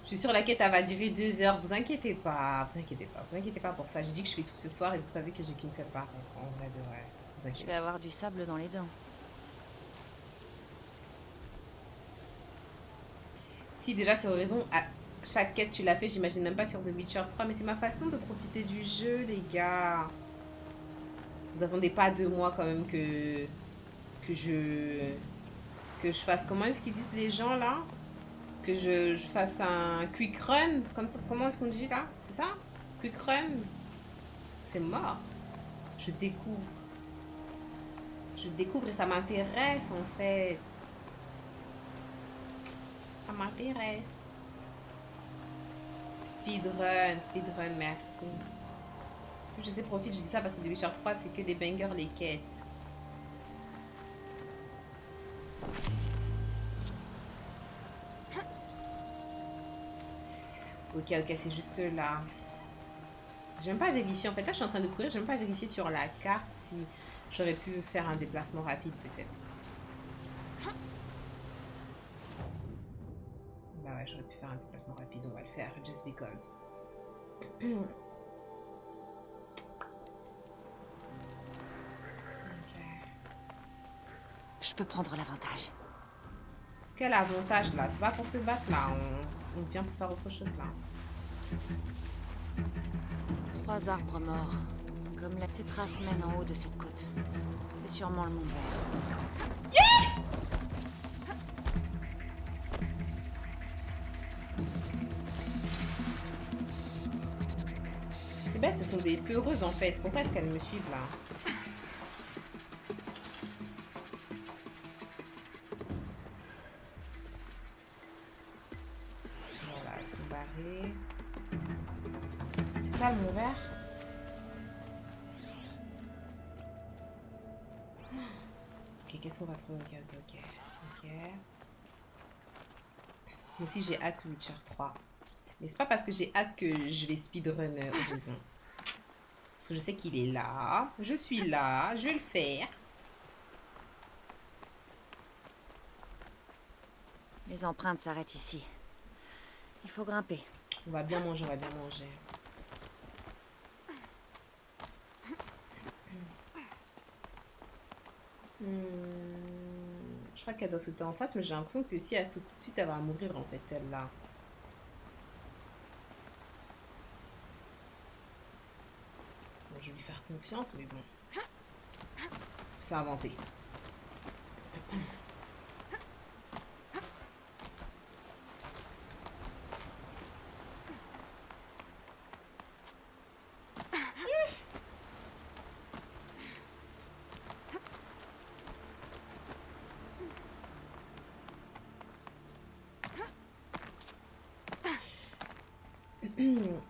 Je suis sûre la quête elle va durer 2 heures. Vous inquiétez pas. Vous inquiétez pas. Vous inquiétez pas pour ça. Je dis que je fais tout ce soir et vous savez que j'ai qu'une seule part. En vrai de vrai. Vous Je inquiétez vais avoir du sable dans les dents. Si déjà sur Horizon, à chaque quête tu l'as fait, j'imagine même pas sur The Witcher 3, mais c'est ma façon de profiter du jeu, les gars. Vous attendez pas de moi quand même que je fasse, comment est-ce qu'ils disent les gens là? Que je fasse un quick run, comme ça, comment est-ce qu'on dit là? C'est ça? Quick run? C'est mort. Je découvre. Je découvre et ça m'intéresse en fait. Ça m'intéresse. Speedrun, merci. Je sais, profite, je dis ça parce que The Witcher 3, c'est que des bangers, les quêtes. Ok, c'est juste là. J'ai même pas vérifié. En fait, là, je suis en train de courir. J'ai même pas vérifié sur la carte si j'aurais pu faire un déplacement rapide, peut-être. Bah ouais, j'aurais pu faire un déplacement rapide. On va le faire, just because. Je peux prendre l'avantage. Quel avantage là? C'est pas pour se battre là. On vient pour faire autre chose là. 3 arbres morts. Comme ces traces mènent en haut de cette côte. C'est sûrement le Mont Vert. Yeah! C'est bête, ce sont des peureuses en fait. Pourquoi est-ce qu'elles me suivent là? Voilà, elles sont barrées. C'est ça le Mont Vert? Ok, qu'est-ce qu'on va trouver? Ok. Moi aussi, j'ai hâte Witcher 3. Mais c'est pas parce que j'ai hâte que je vais speedrun Horizon. Parce que je sais qu'il est là. Je suis là. Je vais le faire. Les empreintes s'arrêtent ici. Il faut grimper. On va bien manger, on va bien manger. Je crois qu'elle doit sauter en face, mais j'ai l'impression que si elle saute tout de suite, elle va mourir en fait, celle-là. Bon, je vais lui faire confiance, mais bon. C'est inventé.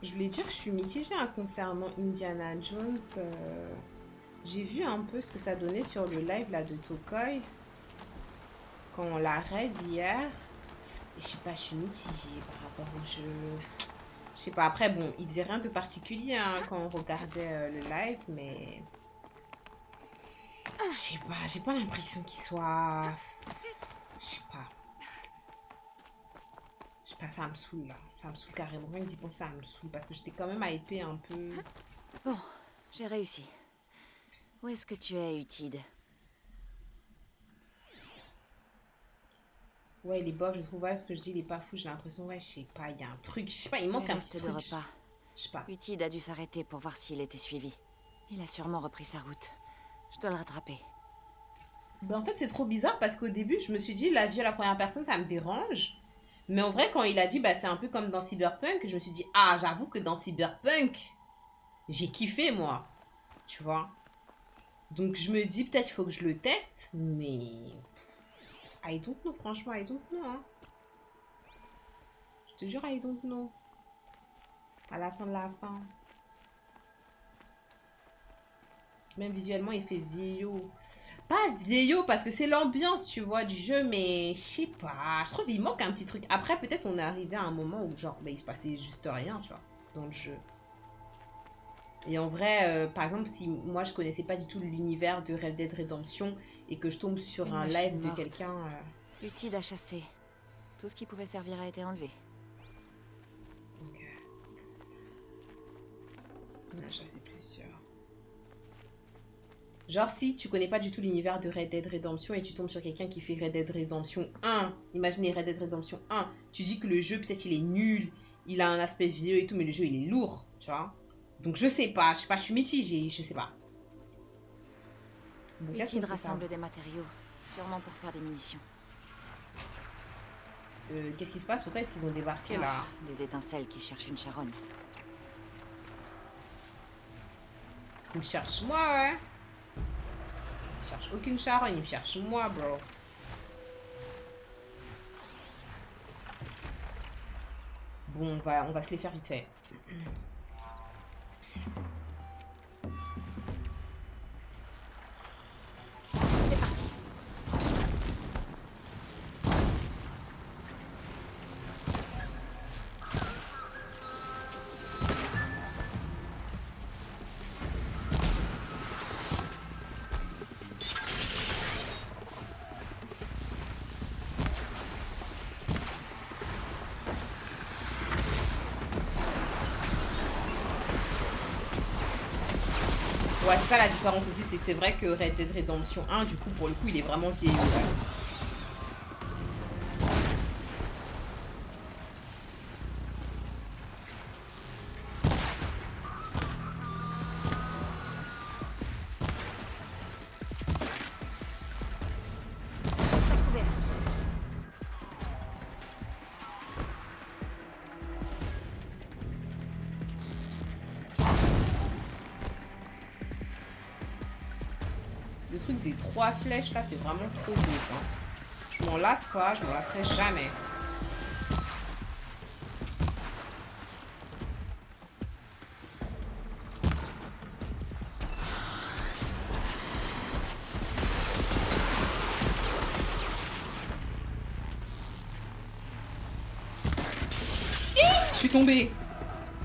Je voulais dire que je suis mitigée hein, concernant Indiana Jones. J'ai vu un peu ce que ça donnait sur le live là de Tokoi. Quand on l'a raid hier. Et je sais pas, je suis mitigée par rapport au jeu. Je sais pas, après bon, il faisait rien de particulier hein, quand on regardait le live, mais... Je sais pas, j'ai pas l'impression qu'il soit... Je sais pas. Je sais pas, ça me saoule là. Ça me saoule carrément. Rien que d'y penser, ça me saoule. Parce que j'étais quand même hypée un peu. Bon, j'ai réussi. Où est-ce que tu es, Utide? Ouais, il est bof, je trouve. Voilà ce que je dis, il est pas fou. J'ai l'impression, ouais, je sais pas, il y a un truc. Je sais pas, il manque un petit truc. De repas. Je sais pas. Utide a dû s'arrêter pour voir s'il était suivi. Il a sûrement repris sa route. Je dois le rattraper. Ben, en fait, c'est trop bizarre parce qu'au début, je me suis dit, la vie à la première personne, ça me dérange. Mais en vrai, quand il a dit, bah, c'est un peu comme dans Cyberpunk, je me suis dit, ah, j'avoue que dans Cyberpunk, j'ai kiffé, moi. Tu vois? Donc, je me dis, peut-être il faut que je le teste, mais... I don't know, franchement, I don't know, hein. Je te jure, I don't know. À la fin de la fin. Même visuellement, il fait vieillot. Pas vieillot parce que c'est l'ambiance, tu vois, du jeu, mais je sais pas. Je trouve qu'il manque un petit truc. Après, peut-être on est arrivé à un moment où, genre, bah, il se passait juste rien, tu vois, dans le jeu. Et en vrai, par exemple, si moi je connaissais pas du tout l'univers de Red Dead Redemption et que je tombe sur un live de quelqu'un. Utide a chassé. Tout ce qui pouvait servir a été enlevé. Ok. On a chassé plus sûr. Genre, si tu connais pas du tout l'univers de Red Dead Redemption et tu tombes sur quelqu'un qui fait Red Dead Redemption 1, imaginez Red Dead Redemption 1, tu dis que le jeu, peut-être, il est nul, il a un aspect vieux et tout, mais le jeu, il est lourd, tu vois. Donc, je sais pas, je suis mitigée, je sais pas. Utide rassemble des matériaux, sûrement pour faire des munitions. Qu'est-ce qui se passe? Pourquoi est-ce qu'ils ont débarqué, là? Des étincelles qui cherchent une charogne. Ils me cherchent moi, ouais. Ils cherchent aucune charogne, ils me cherchent moi, bro. Bon, on va se les faire vite fait. C'est parti. Ouais, c'est ça la différence aussi, c'est que c'est vrai que Red Dead Redemption 1, du coup, pour le coup, il est vraiment vieilli. Ouais. Le truc des 3 flèches là, c'est vraiment trop beau ça. Je m'en lasse pas, je m'en lasserai jamais. suis tombée.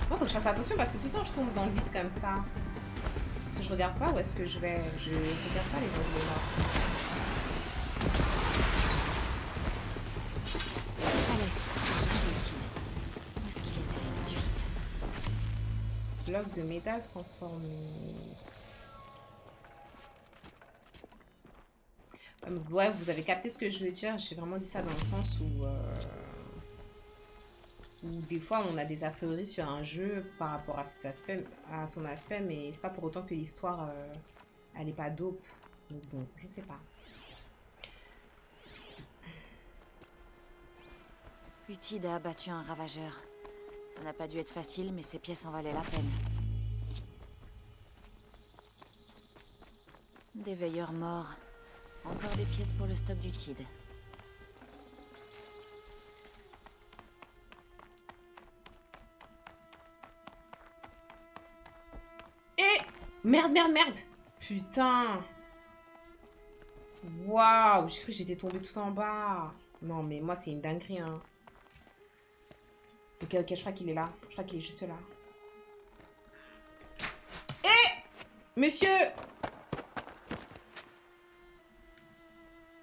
Moi, faut que je fasse attention parce que tout le temps, je tombe dans le vide comme ça. Parce que je regarde pas où est-ce que je vais. Je regarde pas les onglets là. Allez, je vais chercher Utile. Où est-ce qu'il est allé aussi vite? Bloc de métal transformé. Ouais, vous avez capté ce que je veux dire. J'ai vraiment dit ça dans le sens où des fois on a des a priori sur un jeu par rapport à ses aspects, à son aspect, mais c'est pas pour autant que l'histoire elle est pas dope. Donc bon, je sais pas. Utide a abattu un ravageur. Ça n'a pas dû être facile, mais ses pièces en valaient la peine. Des veilleurs morts. Encore des pièces pour le stock d'Utide. Merde, merde, merde. Putain. Waouh, j'ai cru que j'étais tombée tout en bas. Non, mais moi, c'est une dinguerie, hein. Ok, ok, je crois qu'il est là. Je crois qu'il est juste là. Monsieur!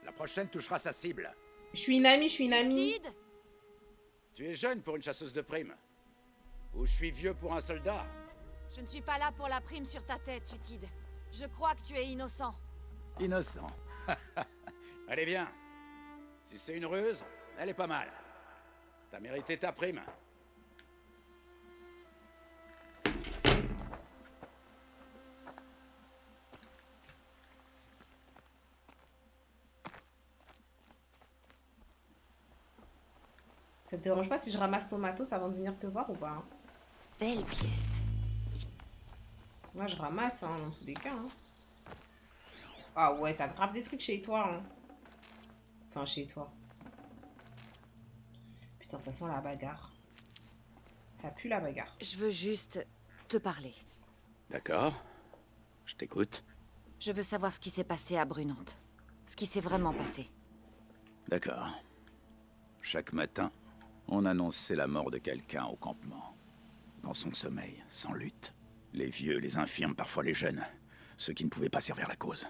La prochaine touchera sa cible. Je suis une amie, je suis une amie. Utide! Tu es jeune pour une chasseuse de primes. Ou je suis vieux pour un soldat. Je ne suis pas là pour la prime sur ta tête, Utide. Je crois que tu es innocent. Innocent. Allez, viens. Si c'est une ruse, elle est pas mal. T'as mérité ta prime. Ça te dérange pas si je ramasse ton matos avant de venir te voir ou pas? Belle pièce. Moi, je ramasse, hein, dans tous les cas. Hein. Ah ouais, t'as grave des trucs chez toi. Hein. Enfin, chez toi. Putain, ça sent la bagarre. Ça pue la bagarre. Je veux juste te parler. D'accord. Je t'écoute. Je veux savoir ce qui s'est passé à Brunante. Ce qui s'est vraiment passé. D'accord. Chaque matin, on annonçait la mort de quelqu'un au campement. Dans son sommeil, sans lutte. Les vieux, les infirmes, parfois les jeunes. Ceux qui ne pouvaient pas servir la cause.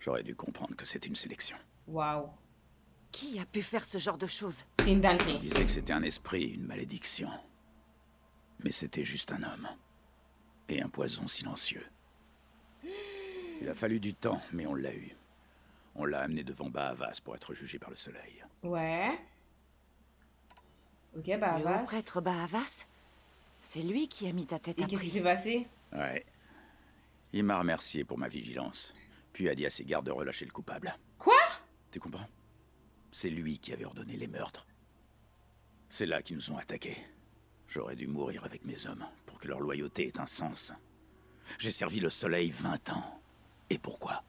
J'aurais dû comprendre que c'était une sélection. Waouh. Qui a pu faire ce genre de choses? C'est une dinguerie. On disait que c'était un esprit, une malédiction. Mais c'était juste un homme. Et un poison silencieux. Il a fallu du temps, mais on l'a eu. On l'a amené devant Bahavas pour être jugé par le soleil. Ouais. Ok, Le Bahavas. haut prêtre Bahavas? C'est lui qui a mis ta tête Et à qu'est-ce qui prix. s'est passé? Ouais. Il m'a remercié pour ma vigilance, puis a dit à ses gardes de relâcher le coupable. Quoi? Tu comprends? C'est lui qui avait ordonné les meurtres. C'est là qu'ils nous ont attaqués. J'aurais dû mourir avec mes hommes pour que leur loyauté ait un sens. J'ai servi le soleil 20 ans. Et pourquoi?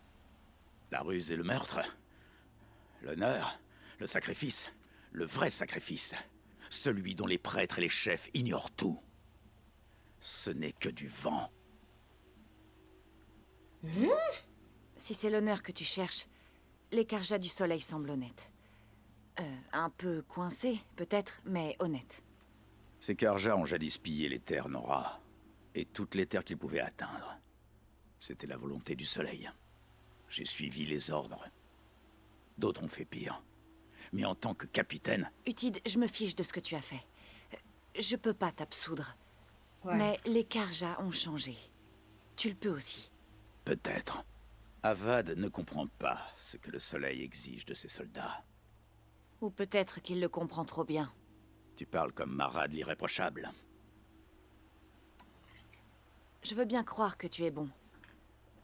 La ruse et le meurtre? L'honneur? Le sacrifice? Le vrai sacrifice? Celui dont les prêtres et les chefs ignorent tout. Ce n'est que du vent. Si c'est l'honneur que tu cherches, les Karjas du soleil semblent honnêtes. Un peu coincés, peut-être, mais honnêtes. Ces Karjas ont jadis pillé les terres Nora, et toutes les terres qu'ils pouvaient atteindre. C'était la volonté du soleil. J'ai suivi les ordres. D'autres ont fait pire. Mais en tant que capitaine... Utide, je me fiche de ce que tu as fait. Je peux pas t'absoudre. Ouais. Mais les Karjas ont changé. Tu le peux aussi. Peut-être. Avad ne comprend pas ce que le soleil exige de ses soldats. Ou peut-être qu'il le comprend trop bien. Tu parles comme Marad l'irréprochable. Je veux bien croire que tu es bon.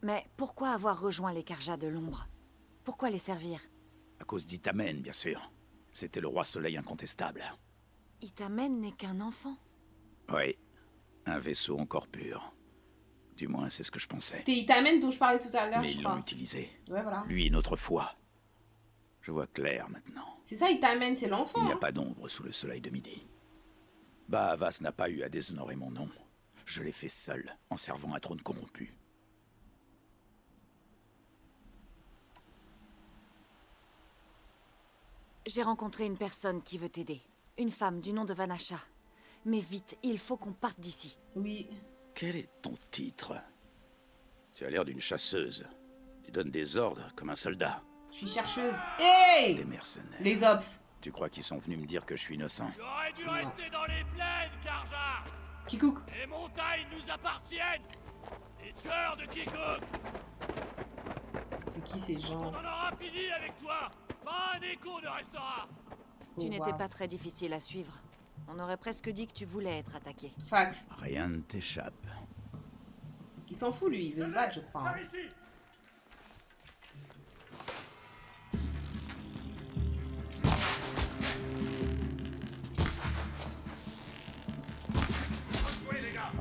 Mais pourquoi avoir rejoint les Karjas de l'ombre? Pourquoi les servir? À cause d'Itamen, bien sûr. C'était le roi soleil incontestable. Itamen n'est qu'un enfant. Oui. Un vaisseau encore pur. Du moins, c'est ce que je pensais. C'était Itamen dont je parlais tout à l'heure, Mais je ils crois. l'ont utilisé. Ouais, voilà. Lui, une autre fois. Je vois clair maintenant. C'est ça, Itamen, c'est l'enfant. Il n'y a Hein. pas d'ombre sous le soleil de midi. Bahavas n'a pas eu à déshonorer mon nom. Je l'ai fait seul, en servant un trône corrompu. J'ai rencontré une personne qui veut t'aider. Une femme du nom de Vanasha. Mais vite, il faut qu'on parte d'ici. Oui. Quel est ton titre? Tu as l'air d'une chasseuse. Tu donnes des ordres comme un soldat. Je suis chercheuse. Hey! Des mercenaires. Les ops. Tu crois qu'ils sont venus me dire que je suis innocent? J'aurais dû rester dans les plaines, Karja. Kikouk. Les montagnes nous appartiennent. Les tueurs de Kikouk. C'est qui ces gens? On en aura fini avec toi. Pas un écho ne restera. Tu n'étais pas très difficile à suivre. On aurait presque dit que tu voulais être attaqué. Fact. Rien ne t'échappe. Il s'en fout lui, il veut se battre je crois.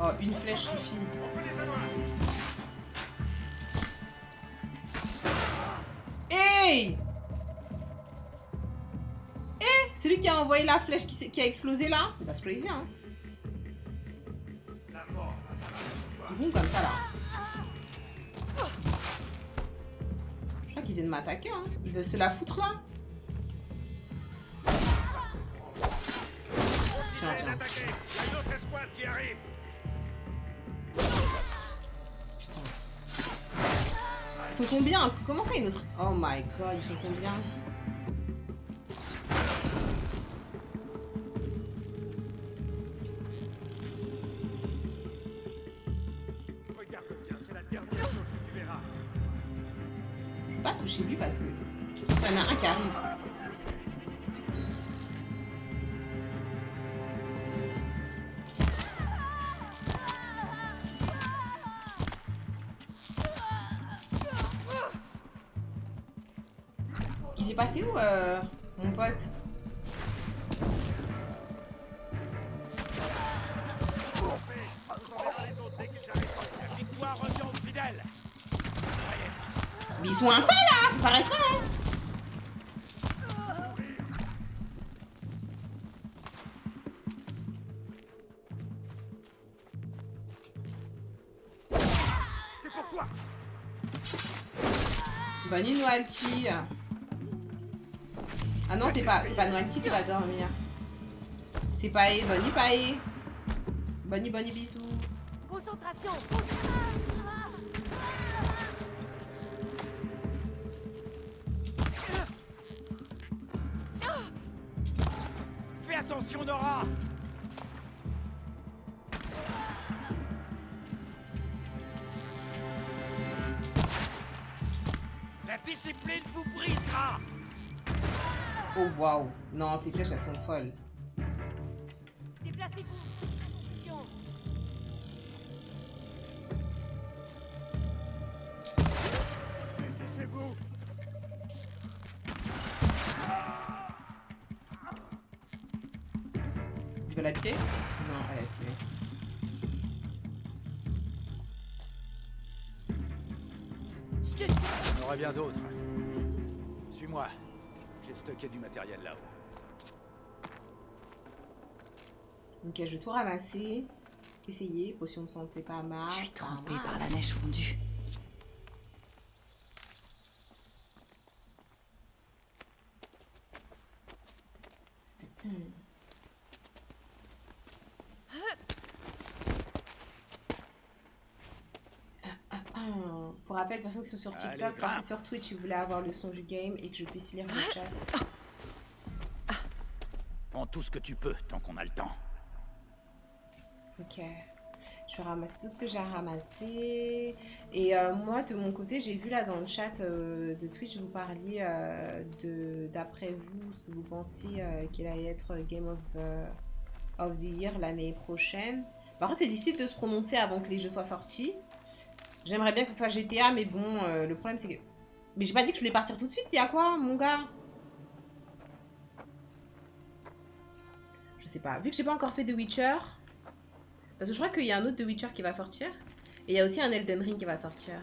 Oh, une flèche suffit. Hey! C'est lui qui a envoyé la flèche qui a explosé là? That's crazy, hein? C'est bon comme ça là. Je crois qu'il vient de m'attaquer, hein. Il veut se la foutre là. Tiens, tiens. Putain. Ils sont combien? Comment ça une autre? Oh my god, ils sont combien? Regarde bien, c'est la dernière chose que tu verras. Je peux pas toucher lui parce que il y en a un qui arrive. Il est passé où, mon pote? Mais ils sont un tas là, ça s'arrête pas, hein. C'est pour toi. Bonne nuit Noalty. Ah non, c'est pas Noalty qui va dormir. C'est Pae, bonne nuit Pae. Bonne nuit bisous. Concentration. Fais attention, Nora. La discipline vous brisera. Oh waouh. Non, ces flèches elles sont folles. Déplacez-vous. Attention. Saisissez-vous. Tu veux la piquer? Non, allez, c'est mieux. Il y en aura bien d'autres. Suis-moi. J'ai stocké du matériel là-haut. Ok, je vais tout ramasser. Essayer. Potion de santé pas mal. Je suis trempée par la neige fondue. Pour rappel, personnes qui sont sur TikTok, passez sur Twitch si vous voulez avoir le son du game et que je puisse lire le chat. Prends tout ce que tu peux tant qu'on a le temps. Ok. Je vais ramasser tout ce que j'ai à ramasser. Et moi, de mon côté, j'ai vu là dans le chat de Twitch, vous parliez d'après vous, ce que vous pensiez qu'il allait être Game of the Year l'année prochaine. Par contre, c'est difficile de se prononcer avant que les jeux soient sortis. J'aimerais bien que ce soit GTA, mais bon, le problème c'est que... Mais j'ai pas dit que je voulais partir tout de suite, il y a quoi, mon gars? Je sais pas. Vu que j'ai pas encore fait The Witcher... Parce que je crois qu'il y a un autre The Witcher qui va sortir. Et il y a aussi un Elden Ring qui va sortir.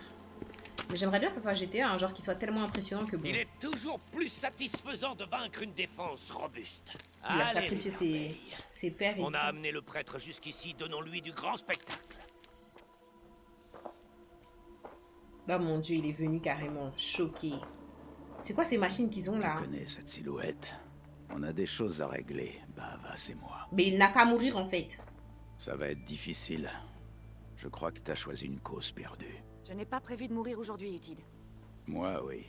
Mais j'aimerais bien que ce soit GTA, un genre qui soit tellement impressionnant que bon... Il est toujours plus satisfaisant de vaincre une défense robuste. Il a Allez, sacrifié ses pères on ici. a amené le prêtre jusqu'ici, donnons-lui du grand spectacle. Oh mon dieu, il est venu carrément choqué. C'est quoi ces machines qu'ils ont là? Je connais cette silhouette. On a des choses à régler, Bava, c'est moi. Mais il n'a qu'à mourir en fait. Ça va être difficile. Je crois que t'as choisi une cause perdue. Je n'ai pas prévu de mourir aujourd'hui, Utid. Moi, oui.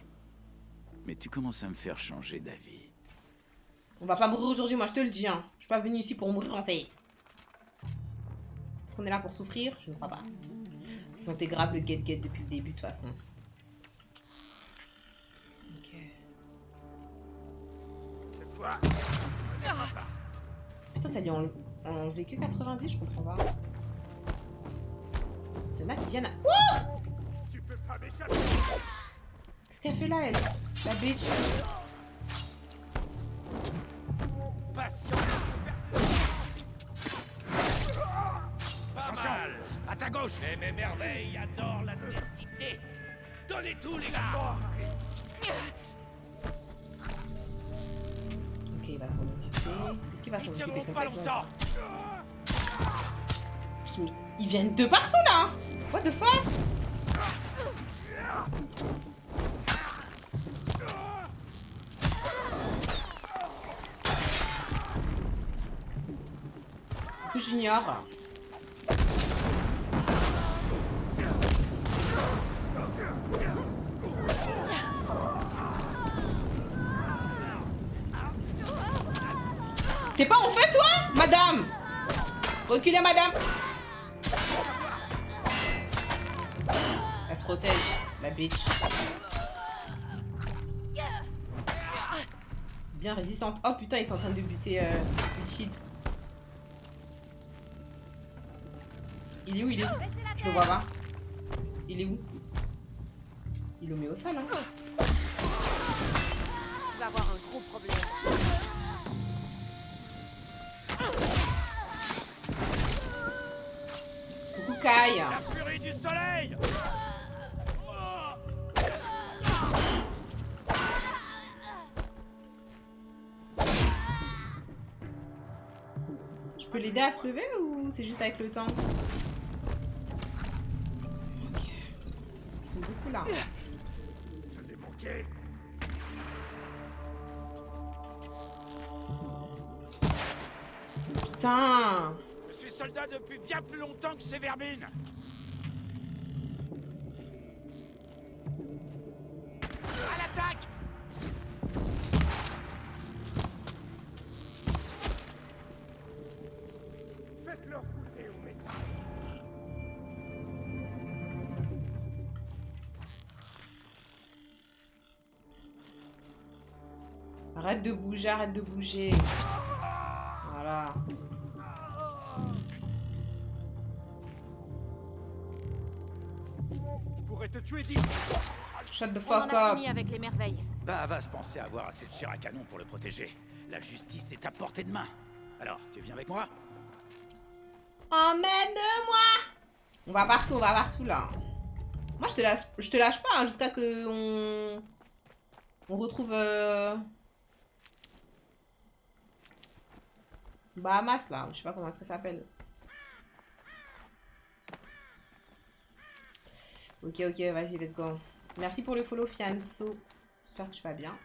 Mais tu commences à me faire changer d'avis. On va pas mourir aujourd'hui, moi je te le dis. Hein. Je suis pas venu ici pour mourir en fait. Est-ce qu'on est là pour souffrir? Je ne crois pas. Ça sentait grave le get-get depuis le début de toute façon. Ok. Cette fois. Putain, ça lui a enlevé que 90, je comprends pas. Le mec il vient à... Oh! Tu peux pas m'échapper. Qu'est-ce qu'elle fait là, elle? La bitch. Patience. Pas mal. À ta gauche. Mais mes merveilles adorent l'adversité. Donnez tout, les gars. Ok, il va s'en occuper. Est-ce qu'il va s'en occuper Pas longtemps. Mais ils viennent de partout là. What the fuck? Junior. T'es pas en fait toi, madame? Reculez, madame. Elle se protège, la bitch. Bien résistante. Oh putain, ils sont en train de buter Lichid. Il est où? Il est où? Je le vois pas. Il est où? Il le met au sol, hein. Tu vas avoir un gros problème. Coucou Kai. La furie du soleil. Je peux l'aider à se lever ou c'est juste avec le temps? Ok. Ils sont beaucoup là. Je l'ai manqué. Putain. Je suis soldat depuis bien plus longtemps que ces vermines. À l'attaque. Faites-leur goûter au métal. Arrête de bouger, arrête de bouger. Voilà. Je pourrais te tuer 10. Shut the On fuck en a up. fini avec les merveilles. Bava se pensait avoir assez de chair à canon pour le protéger. La justice est à portée de main. Alors, tu viens avec moi? Emmène-moi. On va partout là. Moi je te lâche pas hein, jusqu'à que on retrouve Bahamas là, je sais pas comment ça s'appelle. Ok, vas-y, let's go. Merci pour le follow, Fianso. J'espère que tu vas bien.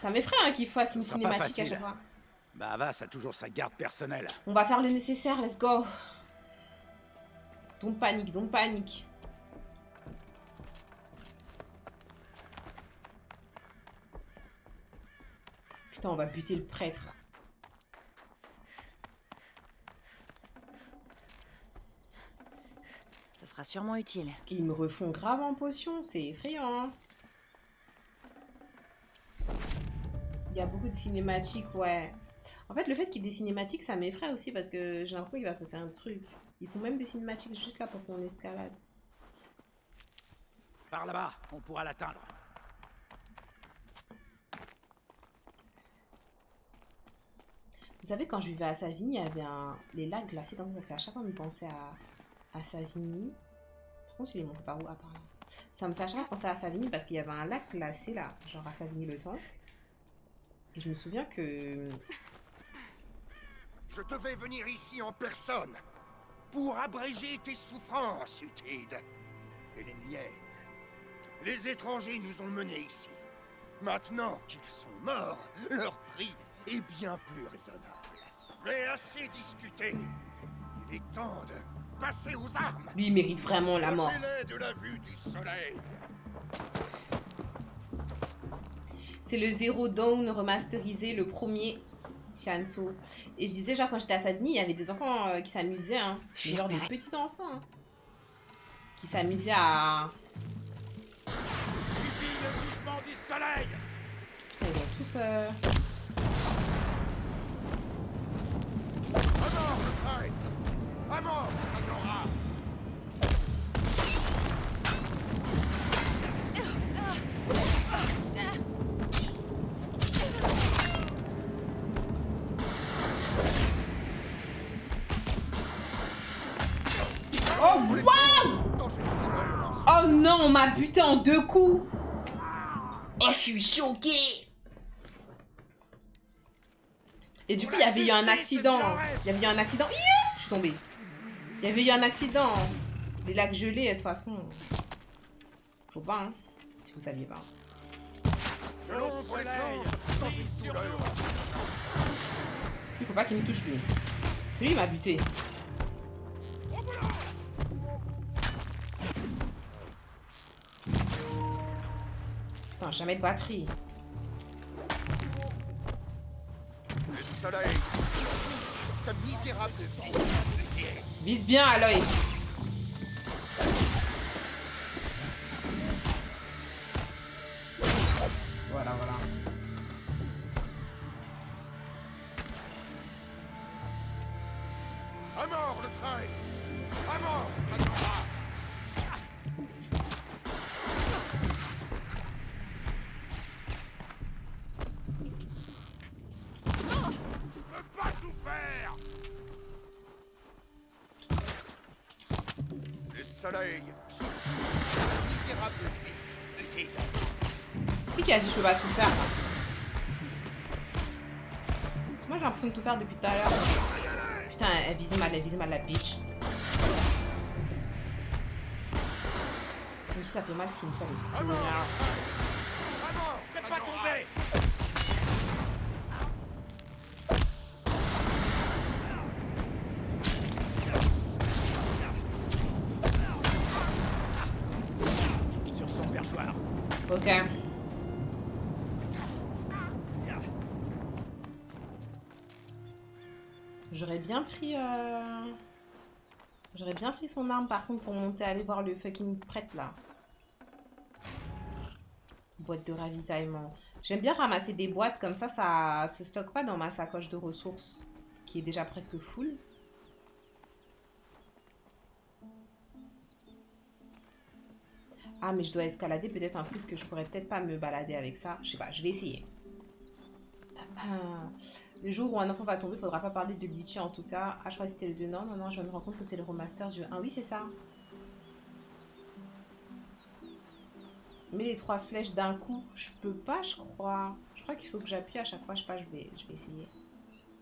Ça m'effraie hein, qu'il fasse une cinématique à chaque fois. Bava, ça a toujours sa garde personnelle. On va faire le nécessaire, let's go. Don't panique, don't panique. Putain, on va buter le prêtre. Ça sera sûrement utile. Ils me refont grave en potion, c'est effrayant. Hein. Il y a beaucoup de cinématiques, ouais. En fait, le fait qu'il y ait des cinématiques, ça m'effraie aussi parce que j'ai l'impression qu'il va se passer un truc. Ils font même des cinématiques juste là pour qu'on escalade. Par là-bas, on pourra l'atteindre. Vous savez, quand je vivais à Savigny, il y avait les lacs glacés comme ça fait à chaque fois me penser à Savigny. Par contre, il est monté par où? Ah, par là. Ça me fait à chaque fois penser à Savigny parce qu'il y avait un lac glacé là, genre à Savigny-le-Temple. Et je me souviens que... Je devais venir ici en personne pour abréger tes souffrances, Utide. Et les miennes. Les étrangers nous ont menés ici. Maintenant qu'ils sont morts, leur prix est bien plus raisonnable. Mais assez discuté. Il est temps de passer aux armes. Lui, il mérite vraiment la mort. Ôtez-les de la vue du soleil. C'est le Zero Dawn remasterisé, le premier Fianso. Et je disais, genre, quand j'étais à Savigny, il y avait des enfants qui s'amusaient, hein. Mais genre des petits enfants, hein, qui s'amusaient à... Suivi le jugement du soleil. Ils vont tous... À mort, le train. À mort, Agora. Oh, waouh! Oh non, on m'a buté en 2 coups. Oh, je suis choquée. Et du coup, il y avait eu un accident. Il y avait eu un accident. Je suis tombée. Il y avait eu un accident. Les lacs gelés, de toute façon. Faut pas, hein. Si vous saviez pas. Il faut pas qu'il me touche, lui. C'est lui qui m'a buté. Putain, jamais de batterie. Le soleil. Ta misérable vie. Vise bien à l'œil. Voilà, voilà. À mort, le train. À mort, Agora. Soleil. Misérable vie. Qui a dit je peux pas tout faire là? Parce que moi j'ai l'impression de tout faire depuis tout à l'heure. Putain, elle visait mal la bitch. Je me dis ça fait mal ce qu'il me fait. Faites pas tomber. Ok. J'aurais bien pris son arme par contre pour monter aller voir le fucking prêtre là. Boîte de ravitaillement. J'aime bien ramasser des boîtes comme ça se stocke pas dans ma sacoche de ressources qui est déjà presque full. Ah, mais je dois escalader peut-être un truc que je pourrais peut-être pas me balader avec ça. Je sais pas, je vais essayer. Le jour où un enfant va tomber, il faudra pas parler de Bleachy en tout cas. Ah, je crois que c'était le 2. Non, non, non, je me rends compte que c'est le remaster du 1. Oui, c'est ça. Mais les 3 flèches d'un coup, je peux pas, je crois. Je crois qu'il faut que j'appuie à chaque fois. Je sais pas, je vais essayer.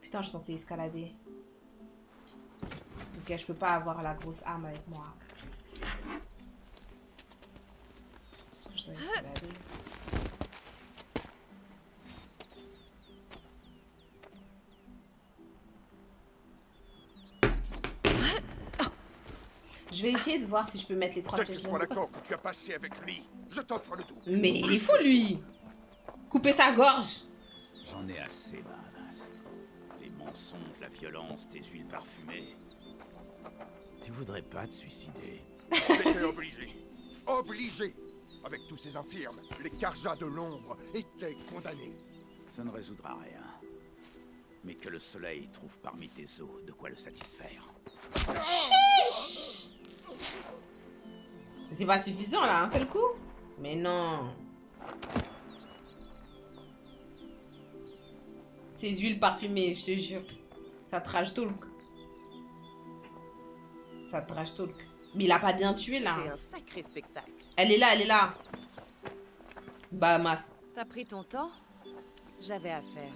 Putain, je suis censée escalader. Ok, je peux pas avoir la grosse arme avec moi. Je dois escalader. Je vais essayer de voir si je peux mettre les 3 flèches. Quel que soit l'accord que tu as passé avec lui, je t'offre le double. Mais il est fou lui. Couper sa gorge. J'en ai assez, Baranas. Les mensonges, la violence, tes huiles parfumées. Tu voudrais pas te suicider? J'étais obligé. Obligé. Avec tous ces infirmes, les Karjas de l'ombre étaient condamnés. Ça ne résoudra rien. Mais que le soleil trouve parmi tes os de quoi le satisfaire. Chiche. C'est pas suffisant là, un seul coup? Mais non. Ces huiles parfumées, je te jure. Ça trash talk. Ça trash talk. Mais il a pas bien tué, là. C'était un sacré spectacle. Elle est là, elle est là. Bahamas. T'as pris ton temps? J'avais affaire.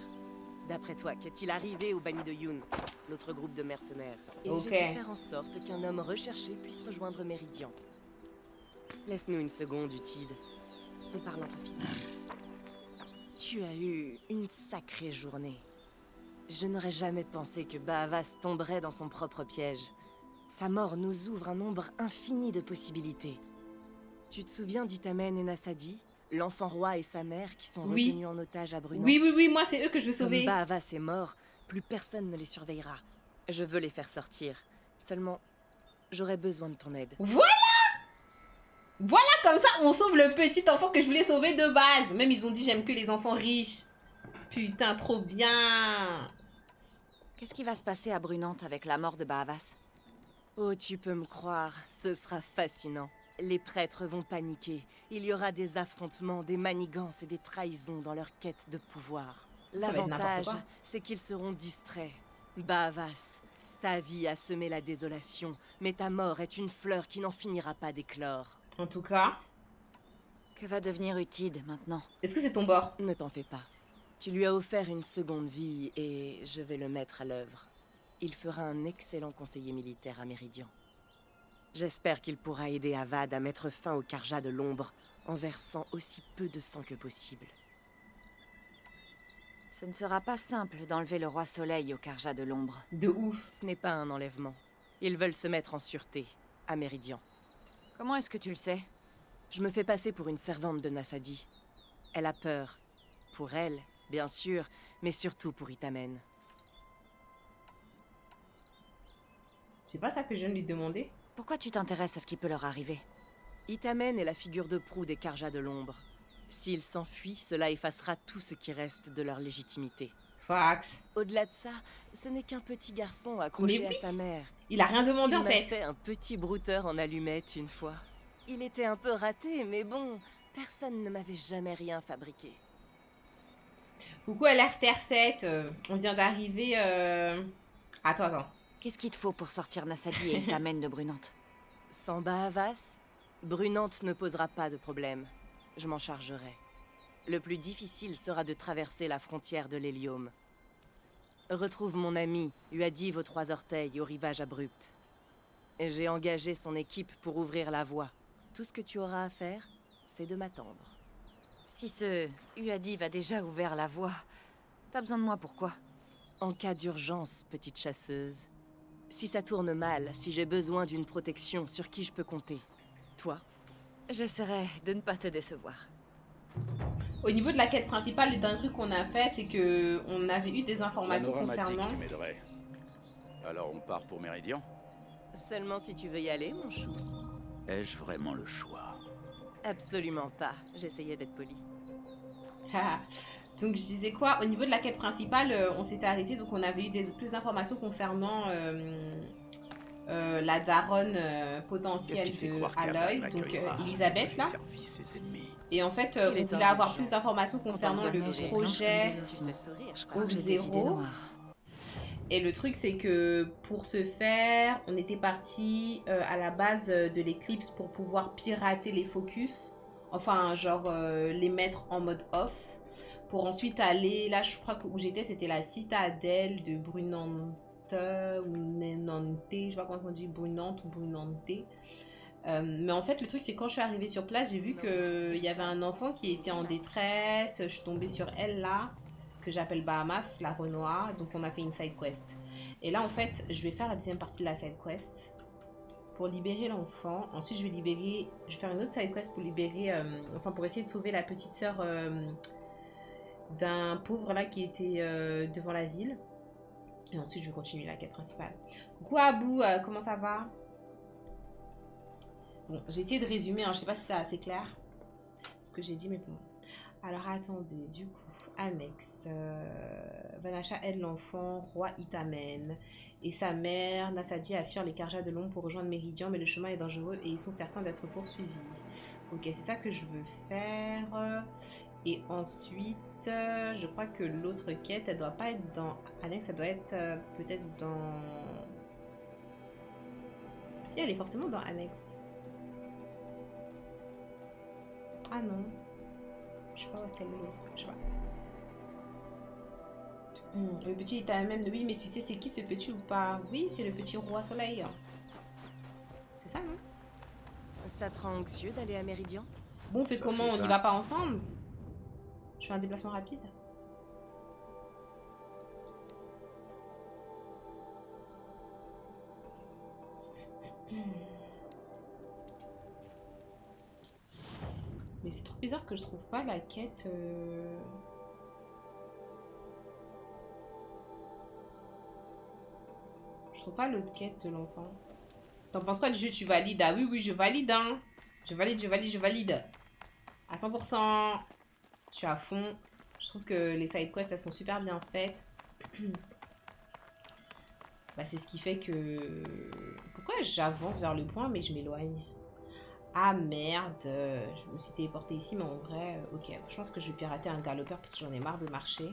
D'après toi, qu'est-il arrivé au banni de Yoon, notre groupe de mercenaires? Et Ok. j'ai dû faire en sorte qu'un homme recherché puisse rejoindre Méridian. Laisse-nous une seconde, Utide. On parle entre filles. Tu as eu une sacrée journée. Je n'aurais jamais pensé que Bahavas tomberait dans son propre piège. Sa mort nous ouvre un nombre infini de possibilités. Tu te souviens d'Itamen et Nasadi, l'enfant roi et sa mère qui sont Oui. retenus en otage à Brunant? Oui, moi c'est eux que je veux sauver. Comme Bahavas est mort, plus personne ne les surveillera. Je veux les faire sortir. Seulement, j'aurais besoin de ton aide. Voilà! Voilà, comme ça, on sauve le petit enfant que je voulais sauver de base. Même ils ont dit j'aime que les enfants riches. Putain, trop bien. Qu'est-ce qui va se passer à Brunante avec la mort de Bahavas? Oh, tu peux me croire, ce sera fascinant. Les prêtres vont paniquer. Il y aura des affrontements, des manigances et des trahisons dans leur quête de pouvoir. Ça va être n'importe L'avantage, quoi. c'est qu'ils seront distraits. Bahavas, ta vie a semé la désolation, mais ta mort est une fleur qui n'en finira pas d'éclore. En tout cas, Que va devenir Utide maintenant? est-ce que c'est ton bord? Ne t'en fais pas. Tu lui as offert une seconde vie et je vais le mettre à l'œuvre. Il fera un excellent conseiller militaire à Méridian. J'espère qu'il pourra aider Avad à mettre fin au Karja de l'ombre en versant aussi peu de sang que possible. Ce ne sera pas simple d'enlever le roi Soleil au Karja de l'ombre. De ouf. Ce n'est pas un enlèvement. Ils veulent se mettre en sûreté, à Méridian. Comment est-ce que tu le sais? Je me fais passer pour une servante de Nasadi. Elle a peur. Pour elle, bien sûr, mais surtout pour Itamen. C'est pas ça que je viens de lui demander. Pourquoi tu t'intéresses à ce qui peut leur arriver? Itamen est la figure de proue des Karjas de l'ombre. S'ils s'enfuient, cela effacera tout ce qui reste de leur légitimité. Fax. Au-delà de ça, ce n'est qu'un petit garçon accroché Mais oui. à sa mère. Il a rien demandé en Il m'a fait. fait un petit brouteur en allumette une fois. Il était un peu raté, mais bon, personne ne m'avait jamais rien fabriqué. Coucou LR7, on vient d'arriver. Attends. Qu'est-ce qu'il te faut pour sortir Nasadi et Itamen de Brunante? Sans Bahavas, Brunante ne posera pas de problème. Je m'en chargerai. Le plus difficile sera de traverser la frontière de l'hélium. Retrouve mon ami, Uadiv aux trois orteils, au rivage abrupt. J'ai engagé son équipe pour ouvrir la voie. Tout ce que tu auras à faire, c'est de m'attendre. Si ce Uadiv a déjà ouvert la voie, t'as besoin de moi pourquoi? En cas d'urgence, petite chasseuse. Si ça tourne mal, si j'ai besoin d'une protection, sur qui je peux compter? Toi? J'essaierai de ne pas te décevoir. Au niveau de la quête principale, le dernier truc qu'on a fait, c'est que on avait eu des informations concernant. qui m'aiderait. Alors on part pour Méridian? Seulement si tu veux y aller, mon chou. Ai-je vraiment le choix? Absolument pas. J'essayais d'être poli. Donc je disais quoi? Au niveau de la quête principale, on s'était arrêté, donc on avait eu plus d'informations concernant la daronne potentielle de Aloy, donc Elisabeth là. Et en fait, on voulait avoir plus d'informations concernant le projet Oak Zero. Et le truc, c'est que pour ce faire, on était parti à la base de l'éclipse pour pouvoir pirater les focus. Enfin, genre les mettre en mode off. Pour ensuite aller, là je crois que où j'étais, c'était la citadelle de Brunante ou Nenante, je sais pas comment on dit, Brunante ou Brunante. Mais en fait, le truc, c'est quand je suis arrivée sur place, j'ai vu qu'il y avait un enfant qui était en détresse. Je suis tombée sur elle là, que j'appelle Bahamas, la Renoir. Donc on a fait une side quest. Et là, en fait, je vais faire la deuxième partie de la side quest pour libérer l'enfant. Ensuite, je vais faire une autre side quest pour libérer, pour essayer de sauver la petite sœur d'un pauvre là qui était devant la ville. Et ensuite, je vais continuer la quête principale. Coucou Abou, comment ça va? Bon, j'ai essayé de résumer, hein, je sais pas si c'est assez clair ce que j'ai dit, mais bon. Alors attendez, du coup, Annex, Vanasha aide l'enfant, roi Itamen, et sa mère, Nasadi, a fui les Karjas de l'ombre pour rejoindre Méridian, mais le chemin est dangereux et ils sont certains d'être poursuivis. Ok, c'est ça que je veux faire. Et ensuite, je crois que l'autre quête, elle doit pas être dans Annex, elle doit être peut-être dans... Si, elle est forcément dans Annexe. Ah non. Je sais pas où est-ce qu'elle est l'autre. Je sais pas. Le petit est à même. Oui, mais tu sais, c'est qui ce petit ou pas? Oui, c'est le petit roi soleil. C'est ça, non? Ça te rend anxieux d'aller à Méridian? Bon, on fait comment? On n'y va pas ensemble? Je fais un déplacement rapide. Mais c'est trop bizarre que je trouve pas la quête. Je trouve pas l'autre quête de l'enfant. T'en penses quoi du jeu? Tu valides? Ah oui, oui, je valide, hein. Je valide, je valide, je valide. À 100%. Je suis à fond. Je trouve que les side quests, elles sont super bien faites. Bah, c'est ce qui fait que... Pourquoi j'avance vers le point, mais je m'éloigne? Ah merde, je me suis téléportée ici, mais en vrai, ok, je pense que je vais pirater un galopeur parce que j'en ai marre de marcher.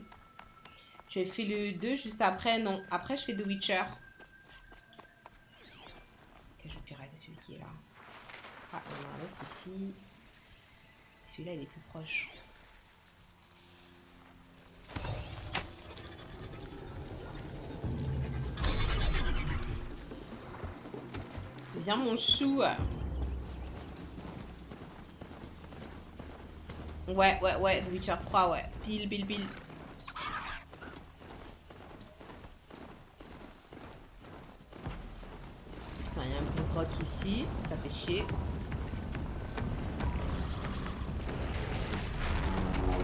Tu as fait le 2 juste après, non, après je fais The Witcher. Ok, je vais pirater celui qui est là. Ah, il y en a un autre ici. Celui-là, il est plus proche. Viens mon chou. Ouais, ouais, ouais, The Witcher 3, ouais. Pile, pile, pile. Putain, il y a un brise rock ici. Ça fait chier.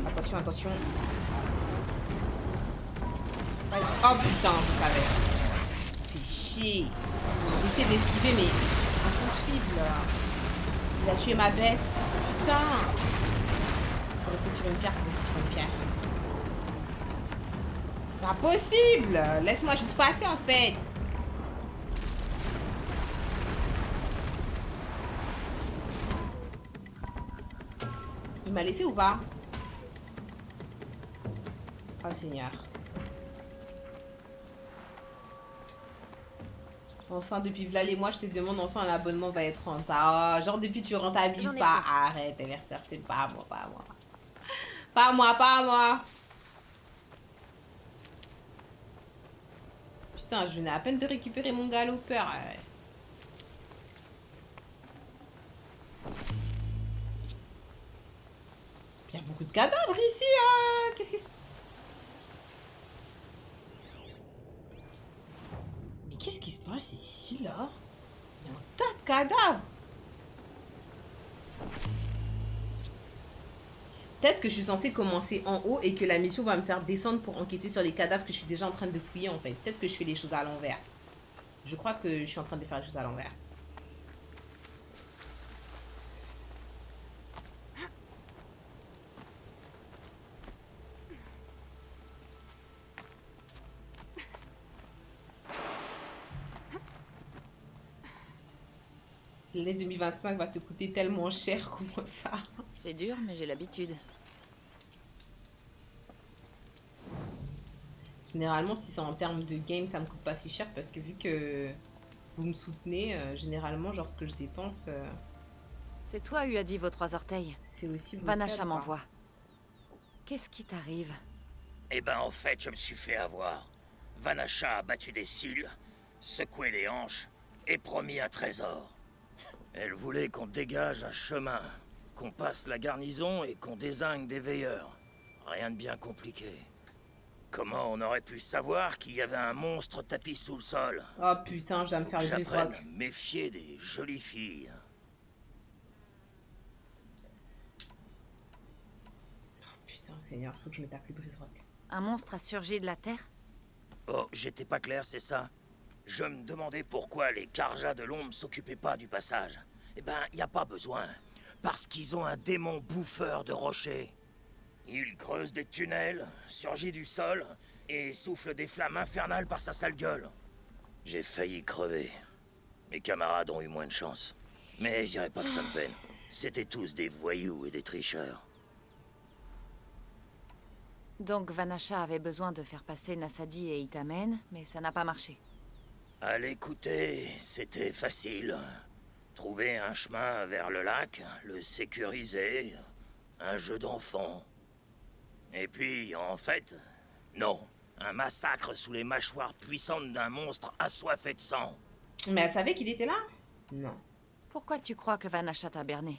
Attention, attention. Pas... Oh putain, je savais. Ça fait chier. J'essaie d'esquiver, mais impossible. Il a tué ma bête. Putain. Faut rester sur une pierre, faut rester sur une pierre. C'est pas possible. Laisse-moi juste passer en fait. Il m'a laissé ou pas? Oh Seigneur. Enfin, depuis Vlal moi, je te demande enfin l'abonnement va être rentable. Oh, genre depuis tu rentabilises pas. Arrête, Everster, c'est pas moi, pas moi. Pas moi, pas moi. Putain, je venais à peine de récupérer mon galopeur. Il y a beaucoup de cadavres ici. Qu'est-ce qui se... Mais qu'est-ce qui se passe ici, là? Il y a un tas de cadavres. Peut-être que je suis censée commencer en haut et que la mission va me faire descendre pour enquêter sur les cadavres que je suis déjà en train de fouiller, en fait. Peut-être que je fais les choses à l'envers. Je crois que je suis en train de faire les choses à l'envers. L'année 2025 va te coûter tellement cher, comment ça? C'est dur, mais j'ai l'habitude. Généralement, si c'est en termes de game, ça me coûte pas si cher parce que vu que vous me soutenez, généralement, genre ce que je dépense... C'est toi, lui a dit vos trois orteils. C'est aussi vos Vanasha m'envoie. Qu'est-ce qui t'arrive? Eh ben, en fait, je me suis fait avoir. Vanasha a battu des cils, secoué les hanches et promis un trésor. Elle voulait qu'on dégage un chemin, qu'on passe la garnison et qu'on désigne des veilleurs. Rien de bien compliqué. Comment on aurait pu savoir qu'il y avait un monstre tapis sous le sol? Oh putain, je vais me faire le brise-rock. J'apprenne à méfier des jolies filles. Oh putain, Seigneur, faut que je me tape le brise-rock. Un monstre a surgi de la terre? Oh, j'étais pas clair, c'est ça? Je me demandais pourquoi les Karja de l'ombre s'occupaient pas du passage. Eh ben, y a pas besoin. Parce qu'ils ont un démon bouffeur de rochers. Il creuse des tunnels, surgit du sol, et souffle des flammes infernales par sa sale gueule. J'ai failli crever. Mes camarades ont eu moins de chance. Mais je dirais pas que ça me peine. C'étaient tous des voyous et des tricheurs. Donc Vanasha avait besoin de faire passer Nasadi et Itamen, mais ça n'a pas marché. À l'écouter, c'était facile. Trouver un chemin vers le lac, le sécuriser, un jeu d'enfant. Et puis, en fait, non. Un massacre sous les mâchoires puissantes d'un monstre assoiffé de sang. Mais elle savait qu'il était là? Non. Pourquoi tu crois que Vanachat t'a berné?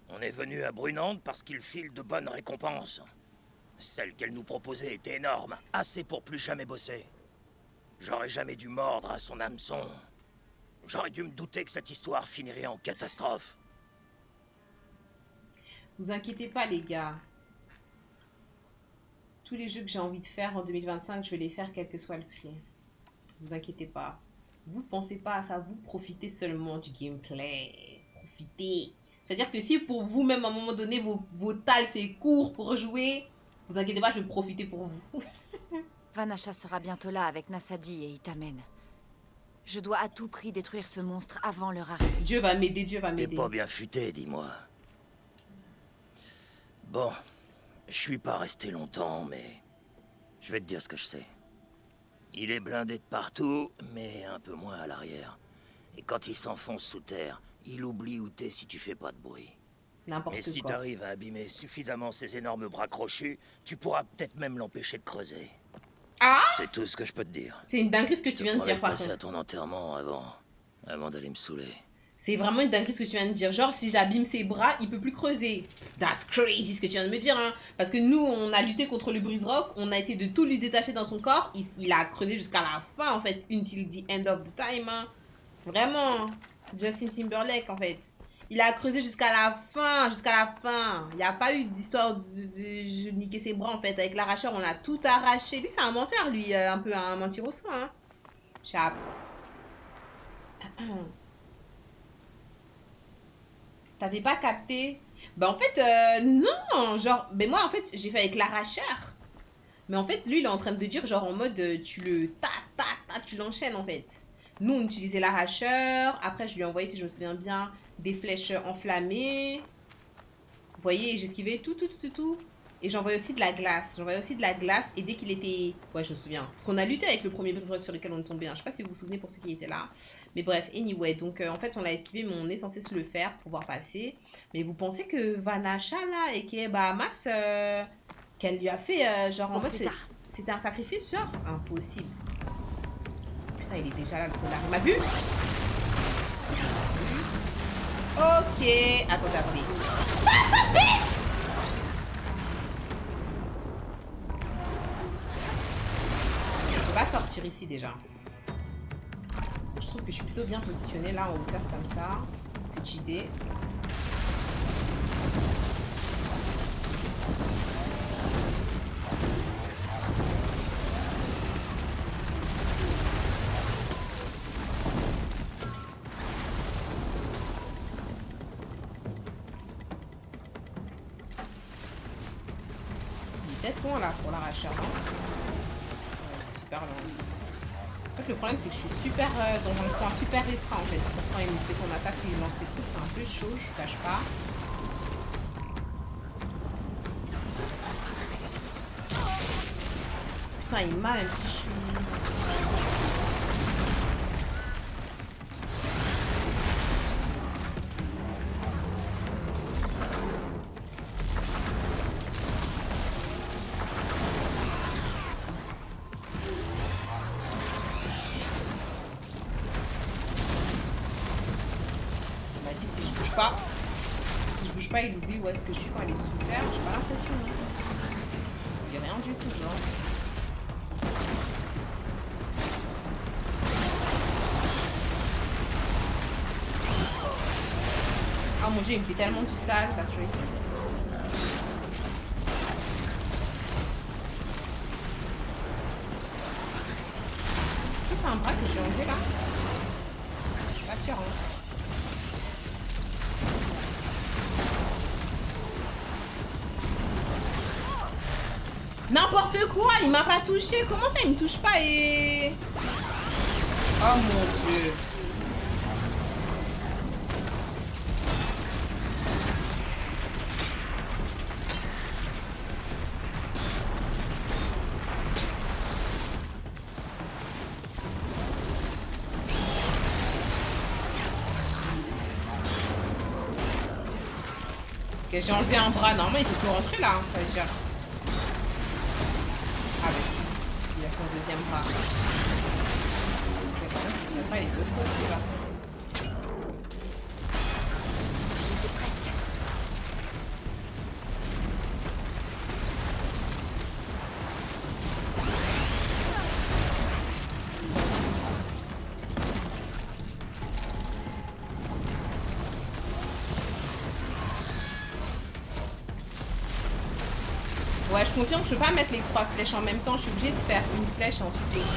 On est venu à Brunande parce qu'il file de bonnes récompenses. Celle qu'elle nous proposait était énorme, assez pour plus jamais bosser. J'aurais jamais dû mordre à son hameçon. J'aurais dû me douter que cette histoire finirait en catastrophe. Vous inquiétez pas, les gars. Tous les jeux que j'ai envie de faire en 2025, je vais les faire quel que soit le prix. Vous inquiétez pas. Vous pensez pas à ça, vous profitez seulement du gameplay. Profitez. C'est-à-dire que si pour vous, même à un moment donné, vos tales c'est court pour jouer, vous inquiétez pas, je vais profiter pour vous. Vanachat sera bientôt là avec Nasadi et Itamen. Je dois à tout prix détruire ce monstre avant leur arrivée. Dieu va m'aider, Dieu va T'es m'aider. pas bien futé, dis-moi. Bon, je suis pas resté longtemps, mais je vais te dire ce que je sais. Il est blindé de partout, mais un peu moins à l'arrière. Et quand il s'enfonce sous terre, il oublie où t'es si tu fais pas de bruit. N'importe Et si quoi. t'arrives à abîmer suffisamment ses énormes bras crochus, tu pourras peut-être même l'empêcher de creuser. Ah! C'est tout ce que je peux te dire. C'est une dinguerie ce que tu viens de dire par passer contre. à ton enterrement avant d'aller me saouler. C'est vraiment une dinguerie ce que tu viens de dire. Genre, si j'abîme ses bras, il peut plus creuser. That's crazy ce que tu viens de me dire, hein. Parce que nous, on a lutté contre le brise-rock, on a essayé de tout lui détacher dans son corps. Il a creusé jusqu'à la fin, en fait, until the end of the time, hein. Vraiment. Justin Timberlake, en fait. Il a creusé jusqu'à la fin, Il n'y a pas eu d'histoire de niquer ses bras, en fait. Avec l'arracheur, on a tout arraché. Lui, c'est un menteur, lui. Un peu un mentiroso, hein. Chap. T'avais pas capté? Bah en fait, non, genre, mais moi en fait, j'ai fait avec l'arracheur. Mais en fait, lui, il est en train de dire, genre en mode, tu le tu l'enchaînes en fait. Nous, on utilisait l'arracheur. Après, je lui ai envoyé, si je me souviens bien, des flèches enflammées. Vous voyez, j'esquivais tout. Et j'envoyais aussi de la glace. Et dès qu'il était... Ouais, je me souviens. Parce qu'on a lutté avec le premier brise-rock sur lequel on est tombé. Hein. Je sais pas si vous vous souvenez pour ceux qui étaient là. Mais bref, anyway. Donc, en fait, on l'a esquivé, mais on est censé se le faire pour pouvoir passer. Mais vous pensez que Vanachat, là, et qui est Bahamas, qu'elle lui a fait, genre, en mode... C'était un sacrifice, genre? Impossible. Putain, il est déjà là, le connard. Il m'a vu? Ok. Attendez. Son bitch! On va sortir ici déjà. Je trouve que je suis plutôt bien positionnée là en hauteur comme ça. C'est cheaté. Il est peut-être loin là pour l'arracheur, non? Super loin. En fait, le problème, c'est que je suis super dans un coin super restreint en fait. Quand il me fait son attaque, il lance ses trucs, c'est un peu chaud, je vous cache pas. Putain, il m'a même si je suis... Il oublie où est-ce que je suis quand elle est sous terre, j'ai pas l'impression. Il n'y a rien du tout, genre. Oh mon dieu, il me fait tellement du sale, that's crazy. Est-ce que c'est un bras que je vais enlever là? Je suis pas sûre, hein. N'importe quoi, il m'a pas touché. Comment ça, il me touche pas et... Oh mon dieu. Ok, j'ai enlevé un bras. Normalement, il faut tout rentrer là, ça veut dire. Ah, bah si. Il a son deuxième bras. Ok, ça va, il est peu trop, là. Ouais, je confirme que je peux pas mettre les 3 flèches en même temps. Je suis obligée de faire une flèche et ensuite l'autre.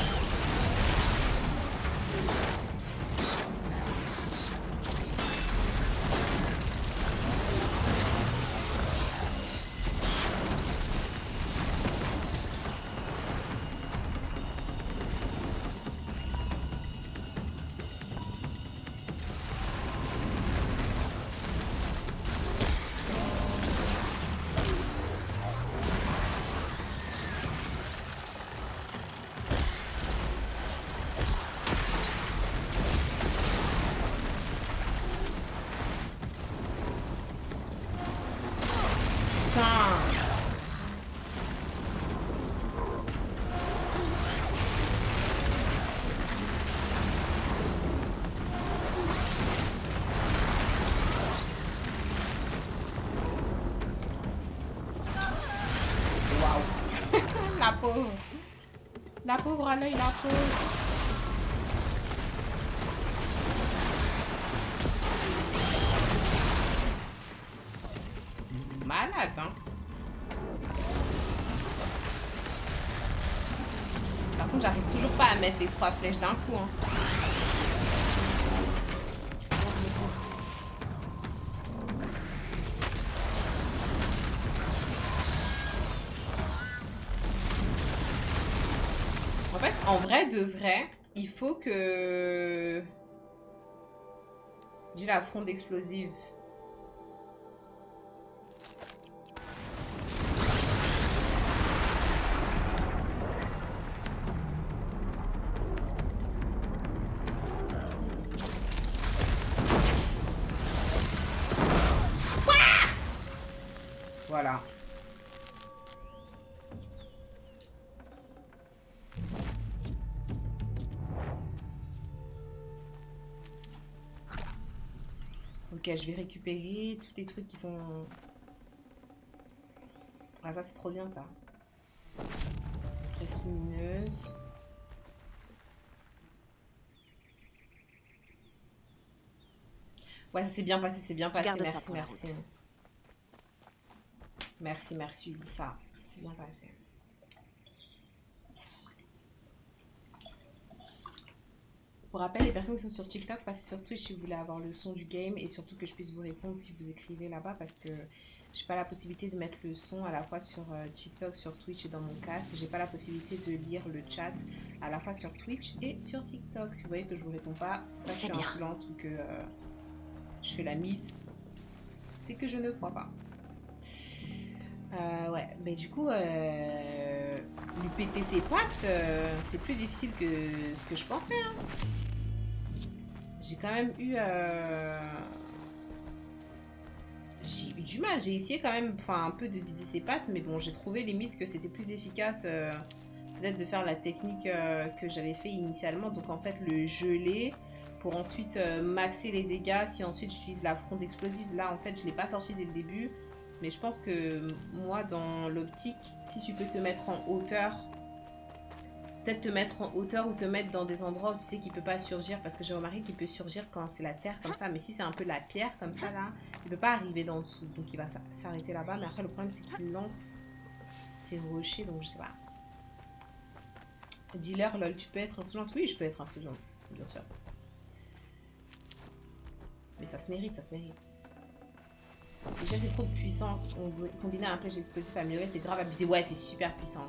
La pauvre à l'œil, la pauvre. Malade, hein. Par contre, j'arrive toujours pas à mettre les 3 flèches d'un coup, hein. En vrai, de vrai, il faut que... J'ai la fronde explosive. Voilà. Ok, je vais récupérer tous les trucs qui sont... Ah, ça, c'est trop bien, ça. Presse lumineuse. Ouais, ça s'est bien passé, c'est bien passé. Merci, merci. Merci, merci, Ulissa. C'est bien passé. Pour rappel, les personnes qui sont sur TikTok, passez sur Twitch si vous voulez avoir le son du game et surtout que je puisse vous répondre si vous écrivez là-bas parce que j'ai pas la possibilité de mettre le son à la fois sur TikTok, sur Twitch et dans mon casque. J'ai pas la possibilité de lire le chat à la fois sur Twitch et sur TikTok. Si vous voyez que je vous réponds pas, c'est pas que je suis insolente ou que je fais la miss. C'est que je ne vois pas. Ouais, mais du coup, lui péter ses pattes, c'est plus difficile que ce que je pensais. Hein. J'ai quand même eu... J'ai eu du mal. J'ai essayé quand même un peu de viser ses pattes, mais bon, j'ai trouvé limite que c'était plus efficace peut-être de faire la technique que j'avais fait initialement. Donc en fait, le geler pour ensuite maxer les dégâts. Si ensuite j'utilise la fronde explosive, là en fait, je ne l'ai pas sorti dès le début. Mais je pense que moi, dans l'optique, si tu peux te mettre en hauteur, peut-être te mettre en hauteur ou te mettre dans des endroits où tu sais qu'il peut pas surgir, parce que j'ai remarqué qu'il peut surgir quand c'est la terre comme ça, mais si c'est un peu la pierre comme ça là, il peut pas arriver d'en dessous, donc il va s'arrêter là-bas. Mais après le problème c'est qu'il lance ses rochers, donc je sais pas. Dealer, lol, tu peux être insolente? Oui, je peux être insolente, bien sûr. Mais ça se mérite, ça se mérite. Déjà c'est trop puissant, combiner un flèche explosif amélioré, c'est grave abusé. Ouais, c'est super puissant.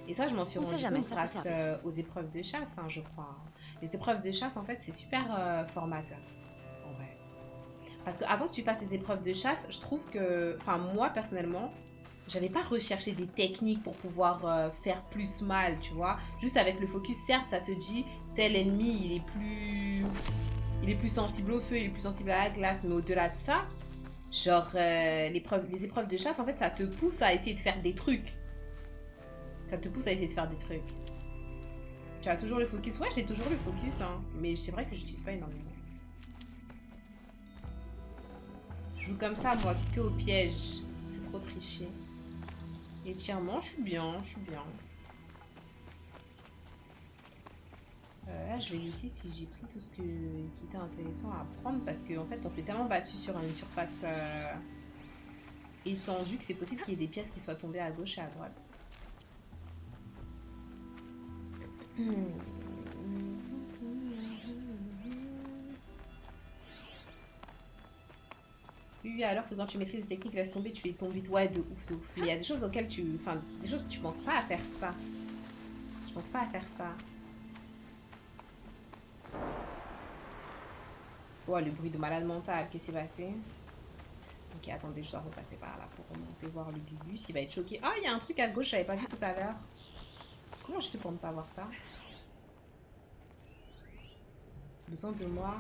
Et ça, je m'en suis rendu compte grâce aux épreuves de chasse, hein, je crois. Les épreuves de chasse, en fait, c'est super formateur. En vrai. Parce qu'avant que tu fasses les épreuves de chasse, je trouve que... Enfin, moi, personnellement, j'avais pas recherché des techniques pour pouvoir faire plus mal, tu vois. Juste avec le focus, certes, ça te dit, tel ennemi, il est plus sensible au feu, il est plus sensible à la glace. Mais au-delà de ça, Genre, les épreuves de chasse, en fait, ça te pousse à essayer de faire des trucs. Ça te pousse à essayer de faire des trucs. Tu as toujours le focus? Ouais, j'ai toujours le focus, hein. Mais c'est vrai que j'utilise pas énormément. Je joue comme ça, moi, que au piège. C'est trop triché. Étirement, je suis bien, je suis bien. Là, je vais vérifier si j'ai pris tout ce qui était intéressant à prendre parce qu'en fait, on s'est tellement battu sur une surface étendue que c'est possible qu'il y ait des pièces qui soient tombées à gauche et à droite. Oui, alors que quand tu maîtrises les techniques, laisse tomber, tu les tombes vite. Ouais, de ouf, de ouf. Mais il y a des choses auxquelles tu... Enfin, des choses que tu penses pas à faire ça. Je pense pas à faire ça. Oh, le bruit de malade mental, qu'est-ce qui s'est passé? Ok, attendez, je dois repasser par là pour remonter voir le Gugus. Il va être choqué. Ah, il y a un truc à gauche, je l'avais pas vu tout à l'heure. Comment je fais pour ne pas voir ça? Besoin de moi.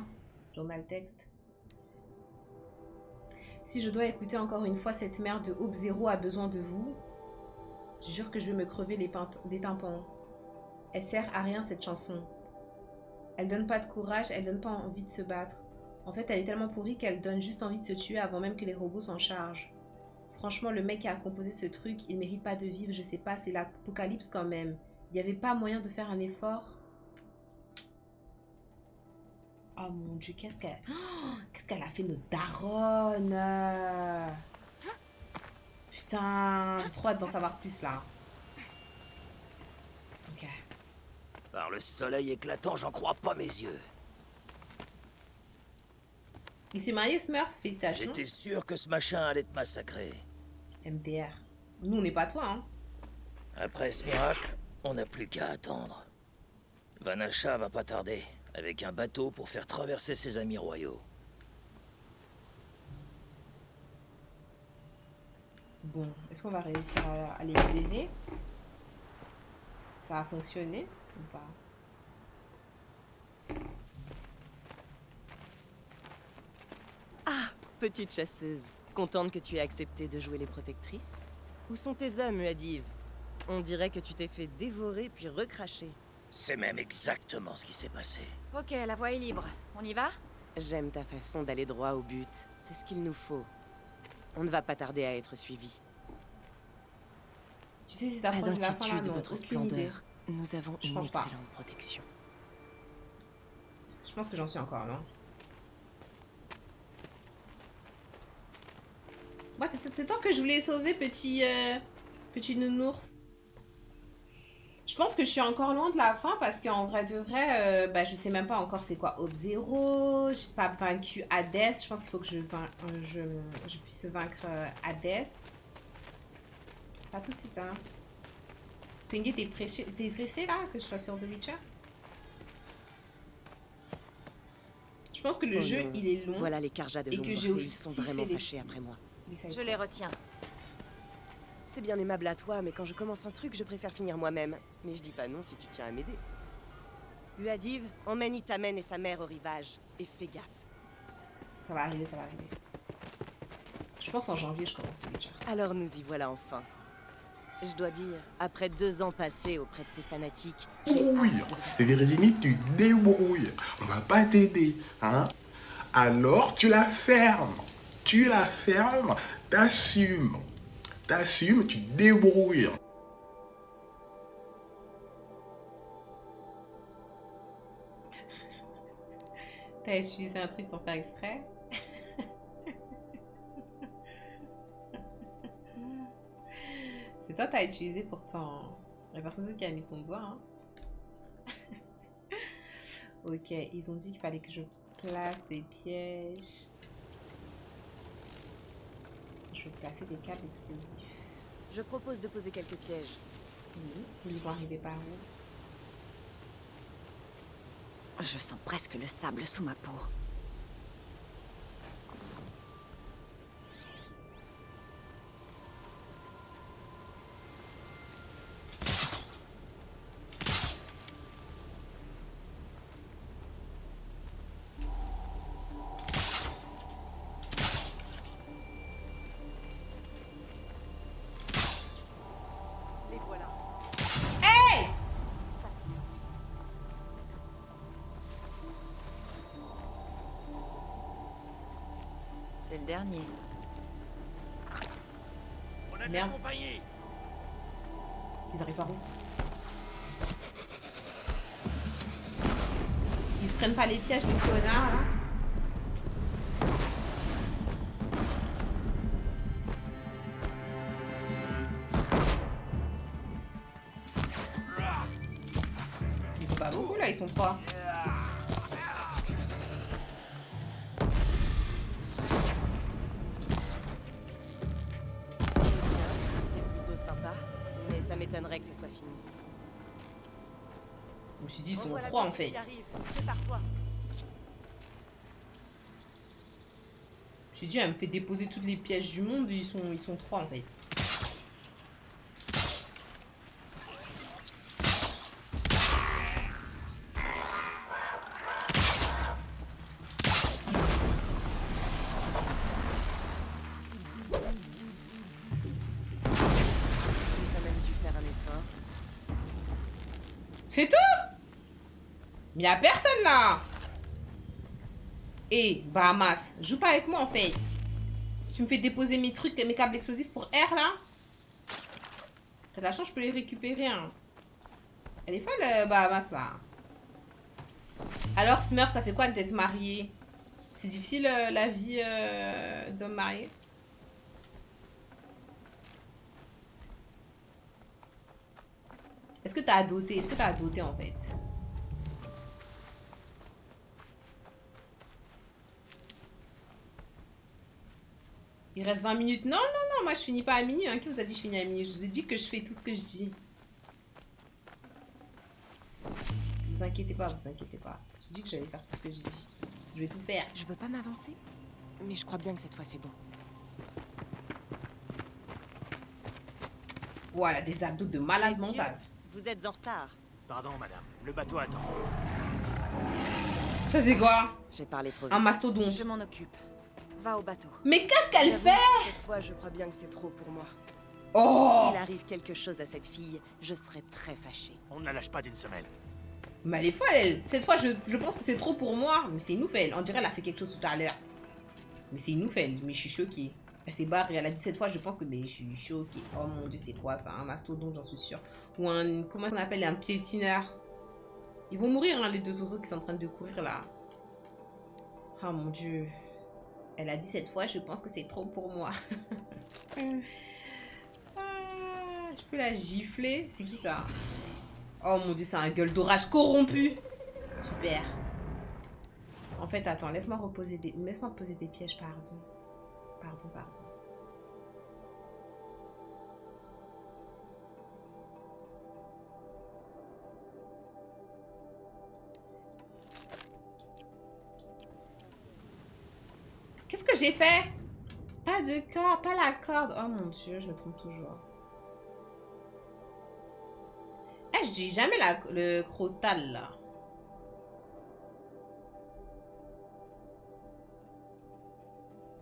Journal texte. Si je dois écouter encore une fois cette merde de Hope Zero a besoin de vous, je jure que je vais me crever les tympans. Elle sert à rien cette chanson. Elle donne pas de courage, elle donne pas envie de se battre. En fait, elle est tellement pourrie qu'elle donne juste envie de se tuer avant même que les robots s'en chargent. Franchement, le mec qui a composé ce truc, il mérite pas de vivre, je sais pas, c'est l'apocalypse quand même. Il y avait pas moyen de faire un effort? Oh mon dieu, qu'est-ce qu'elle a fait, notre daronne? Putain, j'ai trop hâte d'en savoir plus là. Ok. Par le soleil éclatant, j'en crois pas mes yeux. Il s'est marié, Smurf, félicitations. J'étais sûr que ce machin allait te massacrer. MDR. Nous, on n'est pas toi, hein. Après ce miracle, on n'a plus qu'à attendre. Vanasha va pas tarder, avec un bateau pour faire traverser ses amis royaux. Bon, est-ce qu'on va réussir à les libérer? Ça a fonctionné ou pas? Ah, petite chasseuse. Contente que tu aies accepté de jouer les protectrices? Où sont tes hommes, Uadiv? On dirait que tu t'es fait dévorer puis recracher. C'est même exactement ce qui s'est passé. Ok, la voie est libre. On y va? J'aime ta façon d'aller droit au but. C'est ce qu'il nous faut. On ne va pas tarder à être suivis. Tu sais si t'as Pas proche de la fin là, d'inquiétude, non, votre aucune idée. splendeur. Nous avons Je une pense pas. excellente protection. Je pense que j'en suis encore, non? Moi, c'est toi que je voulais sauver, petit nounours. Je pense que je suis encore loin de la fin parce qu'en vrai de vrai, bah, je sais même pas encore c'est quoi Hope Zero. J'ai pas vaincu Hades. Je pense qu'il faut que je puisse vaincre Hades. C'est pas tout de suite, hein. Pinguet, t'es pressé là que je sois sur The Witcher? Je pense que le jeu, non. il est long. Voilà les Karja de et que l'ombre, j'ai et aussi ils sont fait vraiment des- fâchés après moi. Je les retiens. C'est bien aimable à toi, mais quand je commence un truc, je préfère finir moi-même. Mais je dis pas non si tu tiens à m'aider. Uadiv, emmène Itamen et sa mère au rivage. Et fais gaffe. Ça va arriver, ça va arriver. Je pense en janvier, je commence The Witcher. Alors nous y voilà enfin. Je dois dire, après 2 ans passés auprès de ces fanatiques, Oui, Virginie, tu débrouilles. On va pas t'aider, hein? Alors tu la fermes. Tu la fermes, t'assumes. T'assumes, tu débrouilles. T'as utilisé un truc sans faire exprès? C'est toi t'as utilisé pourtant. La personne qui a mis son doigt. Hein. Ok, ils ont dit qu'il fallait que je place des pièges. Je vais placer des câbles explosifs. je propose de poser quelques pièges. Oui, ils vont arriver par où? Je sens presque le sable sous ma peau. le dernier. On a Merde. accompagné. Ils arrivent par où? Ils se prennent pas les pièges, les connards, là. Ils sont pas beaucoup, là, ils sont 3. C'est plutôt sympa, mais ça m'étonnerait que ce soit fini. Je me suis dit, ils sont 3 en fait. Prépare-toi. Je me suis dit, elle me fait déposer toutes les pièges du monde, ils sont 3 en fait. C'est tout? Mais y'a personne là. Et Bahamas, joue pas avec moi en fait. Tu me fais déposer mes trucs, mes câbles explosifs pour R là. T'as de la chance, je peux les récupérer. Hein. Elle est folle, Bahamas là. Alors Smurf, ça fait quoi d'être marié? C'est difficile la vie d'homme marié? Est-ce que t'as doté? Est-ce que t'as doté en fait? Il reste 20 minutes. Non, non, non, moi je finis pas à minuit. Hein. Qui vous a dit que je finis à minuit? Je vous ai dit que je fais tout ce que je dis. Vous inquiétez pas, vous inquiétez pas. Je dis que j'allais faire tout ce que j'ai dit. Je vais tout faire. Je veux pas m'avancer, mais je crois bien que cette fois c'est bon. Voilà, des abdos de malade Messieurs, mental. Vous êtes en retard. Pardon, madame. Le bateau attend. Ça c'est quoi? J'ai parlé trop vite. Un mastodonte. Je m'en occupe. Va au bateau. Mais qu'est-ce qu'elle J'avoue, fait? Cette fois, je crois bien que c'est trop pour moi. Oh! S'il arrive quelque chose à cette fille, je serai très fâchée. On ne la lâche pas d'une semelle. Mais elle est folle, elle. Cette fois, je pense que c'est trop pour moi. Mais c'est une nouvelle. On dirait qu'elle a fait quelque chose tout à l'heure. Mais c'est une nouvelle. Mais je suis choquée. Elle s'est barrée. Elle a dit cette fois, je pense que mais je suis choquée. Oh mon dieu, c'est quoi ça? Un mastodonte, j'en suis sûre. Ou un... Comment on appelle? Un piétineur. Ils vont mourir, hein, les deux oiseaux qui sont en train de courir là. Oh mon dieu. Elle a dit cette fois, je pense que c'est trop pour moi. Ah, je peux la gifler? C'est qui ça? Oh mon dieu, c'est un gueule d'orage corrompu. Super. En fait, attends, laisse-moi poser des pièges, pardon. Pardon. Qu'est-ce que j'ai fait? Pas de corde, pas la corde. Oh mon dieu, je me trompe toujours. Eh, je dis jamais le crotal là.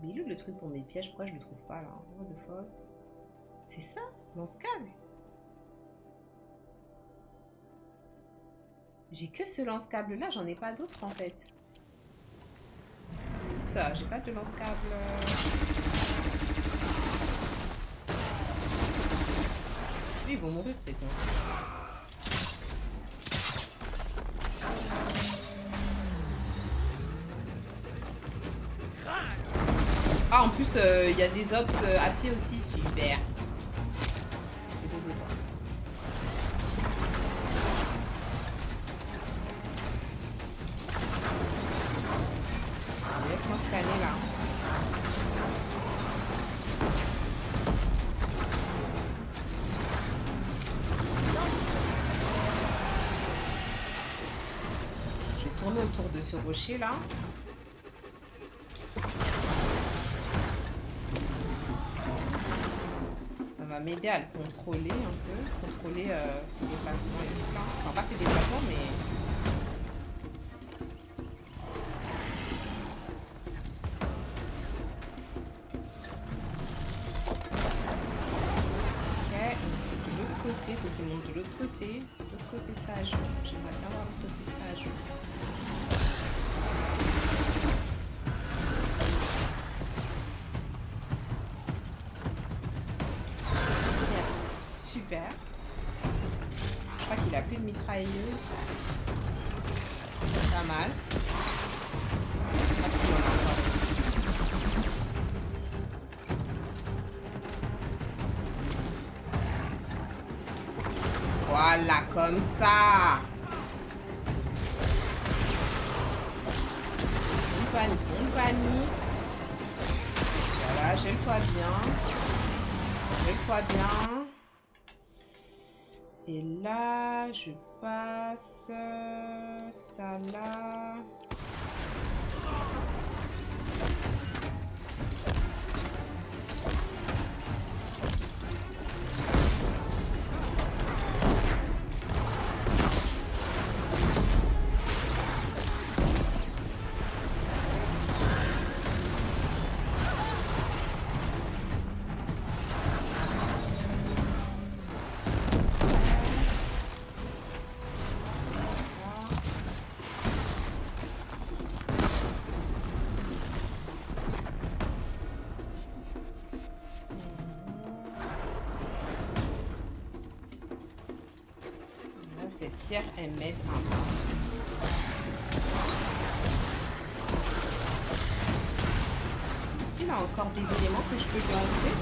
Mais il est où le truc pour mes pièges? Pourquoi je le trouve pas là? What the fuck? C'est ça? Lance-câble? J'ai que ce lance-câble là, j'en ai pas d'autres en fait. C'est où ça? J'ai pas de lance-câble. Ils vont mourir, c'est con. Ah, en plus, il y a des ops à pied aussi. Super. Fais dodo, toi. Laisse-moi scanner là. Je vais tourner autour de ce rocher là. Ça va m'aider à le contrôler un peu. Contrôler ses déplacements et tout là. Enfin, pas ses déplacements, mais... Faut qu'il monte de l'autre côté. De l'autre côté, ça joue. J'aimerais bien voir l'autre côté, ça joue. super. Je crois qu'il a plus de mitrailleuse. Pas mal. Ah, si, on en a encore. Voilà, comme ça. Compagnie. Voilà, gèle-toi bien. Gèle-toi bien. Et là, je passe ça là. Cette pierre, elle m'aide un peu. Est-ce qu'il a encore des éléments que je peux lui enlever?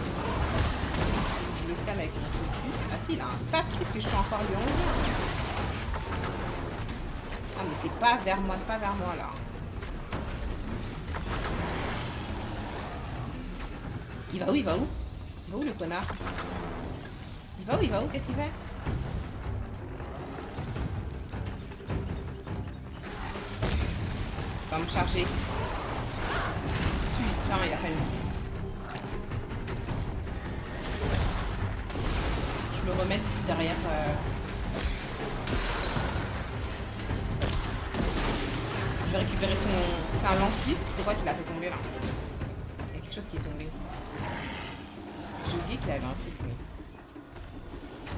Je le scanne avec mon focus. Ah si, il a un tas de trucs que je peux encore lui enlever. Ah mais c'est pas vers moi, là. Il va où? Il va où le connard? Il va où? Qu'est-ce qu'il fait? Va me charger. Putain, il a pas mis. Je me remets derrière. Je vais récupérer son. C'est un lance-disque. C'est quoi qui l'a fait tomber là? Il y a quelque chose qui est tombé. J'ai oublié qu'il avait un truc. Oui.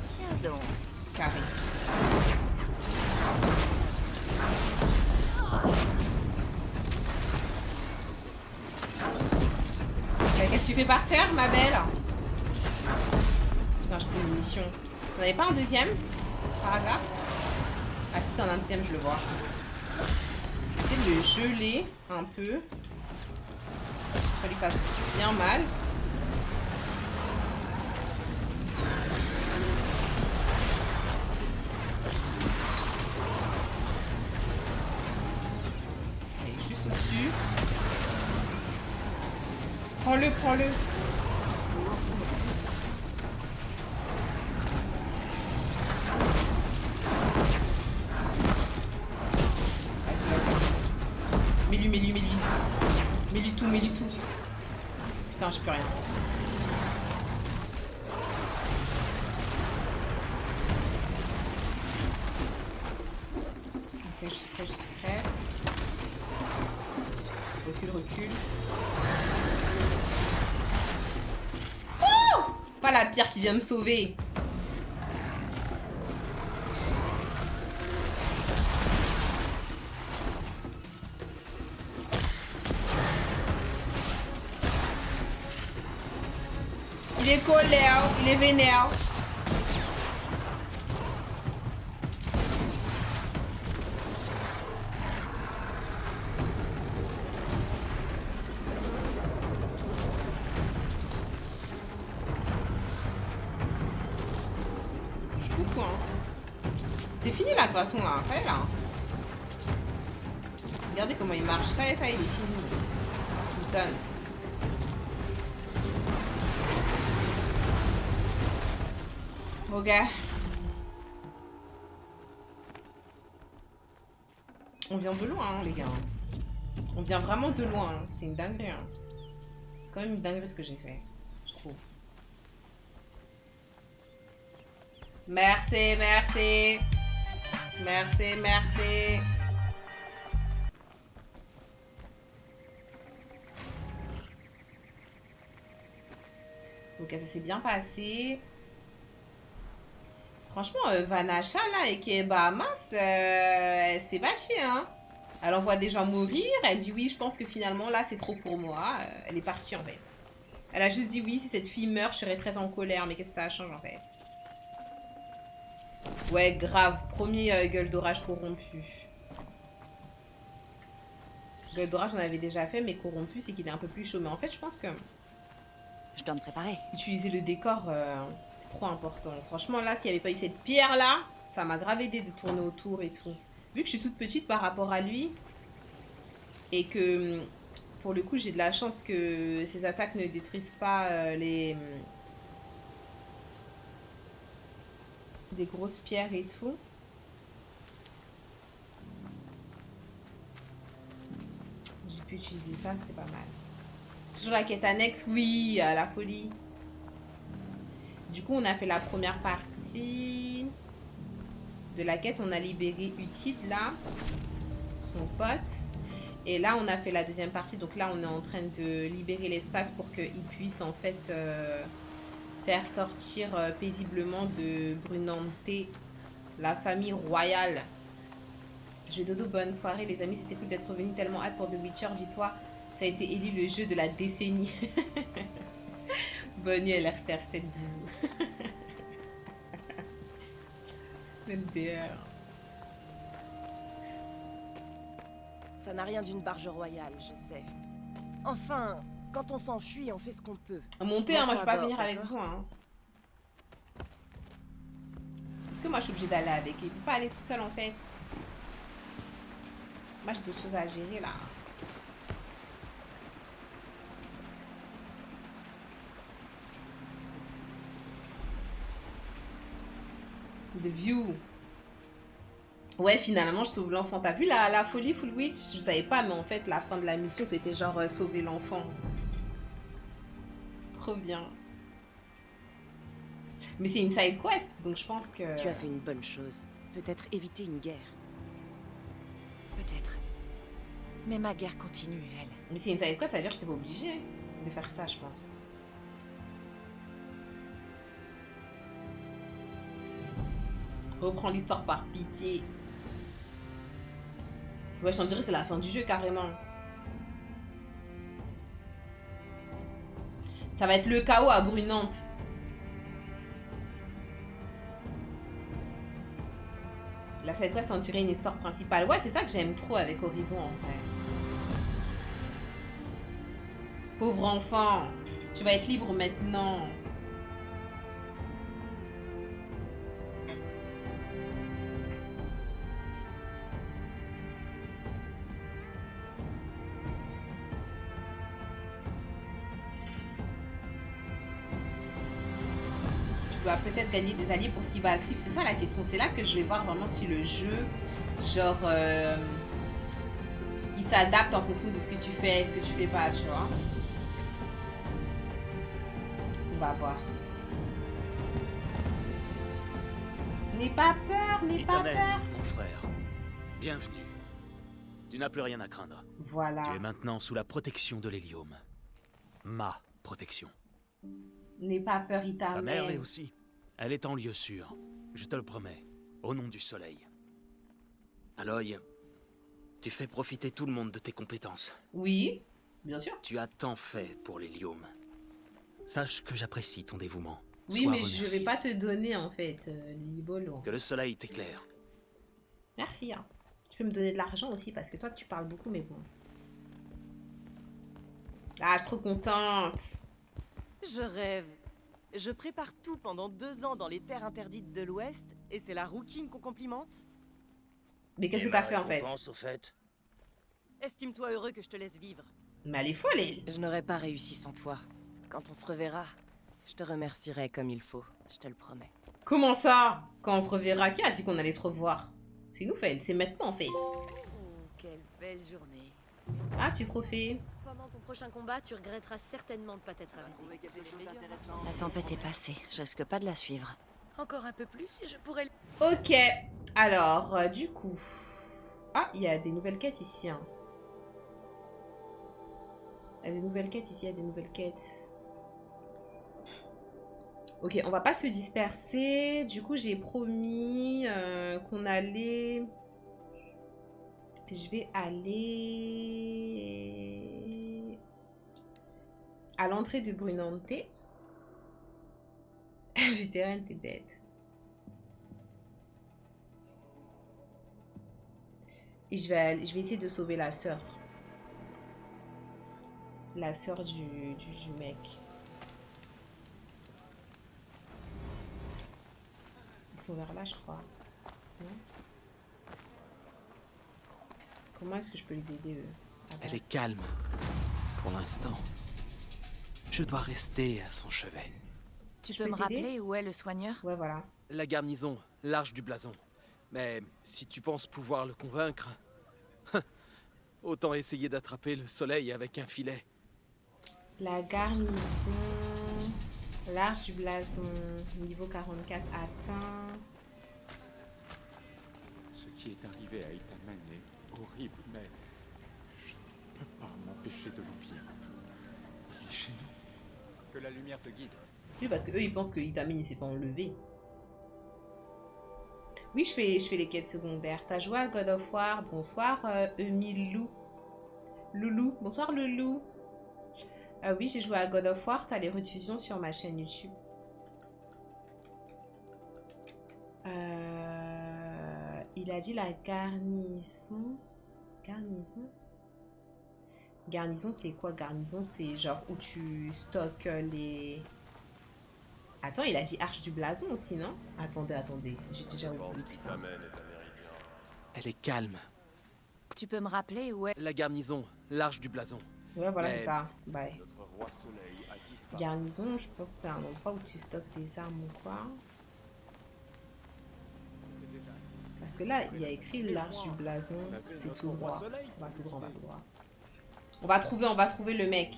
Tiens donc. Carré. Qu'est-ce que tu fais par terre, ma belle? Putain, je prends une munition. T'en avais pas un deuxième? Par hasard? Ah si, t'en as un deuxième, je le vois. J'essaie de le geler un peu. Ça lui fasse bien mal. Allez, juste au-dessus. Prends-le. Vas-y. Mets-lui. Mets-lui tout. Putain, je peux rien. Ok, je suis presque. Recule. Pas la pierre qui vient me sauver. Il est colère, il est vénère. C'est fini là, de toute façon, là. Ça y est, là. Regardez comment il marche. Ça y est, il est fini. Il se donne. Ok. On vient de loin, hein, les gars. On vient vraiment de loin. Hein. C'est une dinguerie. Hein. C'est quand même une dinguerie ce que j'ai fait. Je trouve. Merci. Ok, ça s'est bien passé. Franchement, Vanasha, là, et qui est Bahamas, elle se fait pas chier, hein. Elle envoie des gens mourir, elle dit oui, je pense que finalement, là, c'est trop pour moi. Elle est partie, en fait. Elle a juste dit oui, si cette fille meurt, je serais très en colère, mais qu'est-ce que ça change, en fait? Ouais, grave. Premier gueule d'orage corrompu. Gueule d'orage, j'en avais déjà fait, mais corrompu, c'est qu'il est un peu plus chaud. Mais en fait, je pense que... Je dois me préparer. Utiliser le décor, c'est trop important. Franchement, là, s'il n'y avait pas eu cette pierre-là, ça m'a grave aidé de tourner autour et tout. Vu que je suis toute petite par rapport à lui, et que, pour le coup, j'ai de la chance que ses attaques ne détruisent pas des grosses pierres et tout. J'ai pu utiliser ça, c'était pas mal. C'est toujours la quête annexe, oui, à la folie. Du coup, on a fait la première partie de la quête. On a libéré Utide, là, son pote. Et là, on a fait la deuxième partie. Donc là, on est en train de libérer l'espace pour qu'il puisse, en fait, faire sortir paisiblement de Brunante la famille royale. Je dodo, bonne soirée, les amis. C'était cool d'être revenu. Tellement hâte pour The Witcher, dis-toi. Ça a été élu le jeu de la décennie. Bonne nuit, LR7, bisous. LBR. Ça n'a rien d'une barge royale, je sais. Enfin, quand on s'enfuit, on fait ce qu'on peut. Montez, hein, moi je peux pas venir avec vous. Hein. Est-ce que moi je suis obligée d'aller avec? Il peut pas aller tout seul en fait. Moi j'ai des choses à gérer là. The View. Ouais, finalement, je sauve l'enfant. T'as vu la folie Full Witch? Je savais pas, mais en fait, la fin de la mission, c'était genre sauver l'enfant. Trop bien. Mais c'est une side quest, donc je pense que... Tu as fait une bonne chose. Peut-être éviter une guerre. Peut-être. Mais ma guerre continue, elle. Mais c'est une side quest, ça veut dire que je n'étais pas obligée de faire ça, je pense. Reprends l'histoire par pitié. Ouais, j'en dirais c'est la fin du jeu carrément. Ça va être le chaos à Brunante. La side quest, on dirait une histoire principale. Ouais, c'est ça que j'aime trop avec Horizon en vrai. Pauvre enfant, tu vas être libre maintenant. Va peut-être gagner des alliés pour ce qui va suivre. C'est ça la question. C'est là que je vais voir vraiment si le jeu, genre, il s'adapte en fonction de ce que tu fais, ce que tu fais pas, tu vois. On va voir. N'aie pas peur, n'aie pas peur. Mon frère, bienvenue. Tu n'as plus rien à craindre. Voilà. Tu es maintenant sous la protection de l'hélium. Ma protection. N'aie pas peur, il t'amène. Ta mère est aussi. Elle est en lieu sûr. Je te le promets. Au nom du soleil. Aloy, tu fais profiter tout le monde de tes compétences. Oui, bien sûr. Tu as tant fait pour l'hélium. Sache que j'apprécie ton dévouement. Oui, mais je vais pas te donner en fait, Libolo. Que le soleil t'éclaire. Merci. Hein. Tu peux me donner de l'argent aussi parce que toi tu parles beaucoup, mais bon. Ah, je suis trop contente. Je rêve. Je prépare tout pendant 2 ans dans les terres interdites de l'Ouest et c'est la rouquine qu'on complimente. Mais qu'est-ce que t'as fait en fait? Au fait. Estime-toi heureux que je te laisse vivre. Mais elle est folle, elle. Je n'aurais pas réussi sans toi. Quand on se reverra, je te remercierai comme il faut, je te le promets. Comment ça? Quand on se reverra, qui a dit qu'on allait se revoir? C'est nous, fait. C'est maintenant en fait. Oh, quelle belle journée. Ah, petit trophée. Pendant ton prochain combat, tu regretteras certainement de pas t'être arrêté. La tempête est passée, je risque pas de la suivre. Encore un peu plus et je pourrais... Ok, alors, du coup... Ah, il y a des nouvelles quêtes ici. Hein. Il y a des nouvelles quêtes ici, il y a des nouvelles quêtes. Ok, on va pas se disperser. Du coup, j'ai promis qu'on allait... Je vais aller... à l'entrée de Brunante. Vétérane, t'es bête. Et je vais essayer de sauver la sœur. La sœur du mec. Ils sont vers là, je crois. Non? Comment est-ce que je peux les aider, eux? Elle est calme. Pour l'instant. Je dois rester à son chevet. Tu peux me rappeler où est le soigneur? Ouais, voilà. La garnison, l'Arche du Blason. Mais si tu penses pouvoir le convaincre... autant essayer d'attraper le soleil avec un filet. La garnison... L'Arche du Blason, niveau 44 atteint. Ce qui est arrivé à Itamen est horrible, mais je ne peux pas m'empêcher de l'envier. Il est chez nous. Que la lumière te guide. Oui, parce que eux ils pensent que Itamen il s'est fait enlever. Oui, je fais les quêtes secondaires. T'as joué à God of War. Bonsoir, Emilou. Loulou. Bonsoir, Loulou. Oui, j'ai joué à God of War. T'as les rediffusions sur ma chaîne YouTube. Il a dit la garnison. Garnison? Garnison, c'est quoi? Garnison, c'est genre où tu stockes les... Attends, il a dit Arche du Blason aussi, non? Attendez. J'ai déjà oublié tout ça. Elle est calme. Tu peux me rappeler où est... La garnison, l'Arche du Blason. Ouais, voilà, Mais... c'est ça. Bye. Garnison, je pense que c'est un endroit où tu stockes des armes ou quoi. Parce que là, il y a écrit l'Arche du Blason. C'est tout droit. On va tout droit. On va trouver le mec.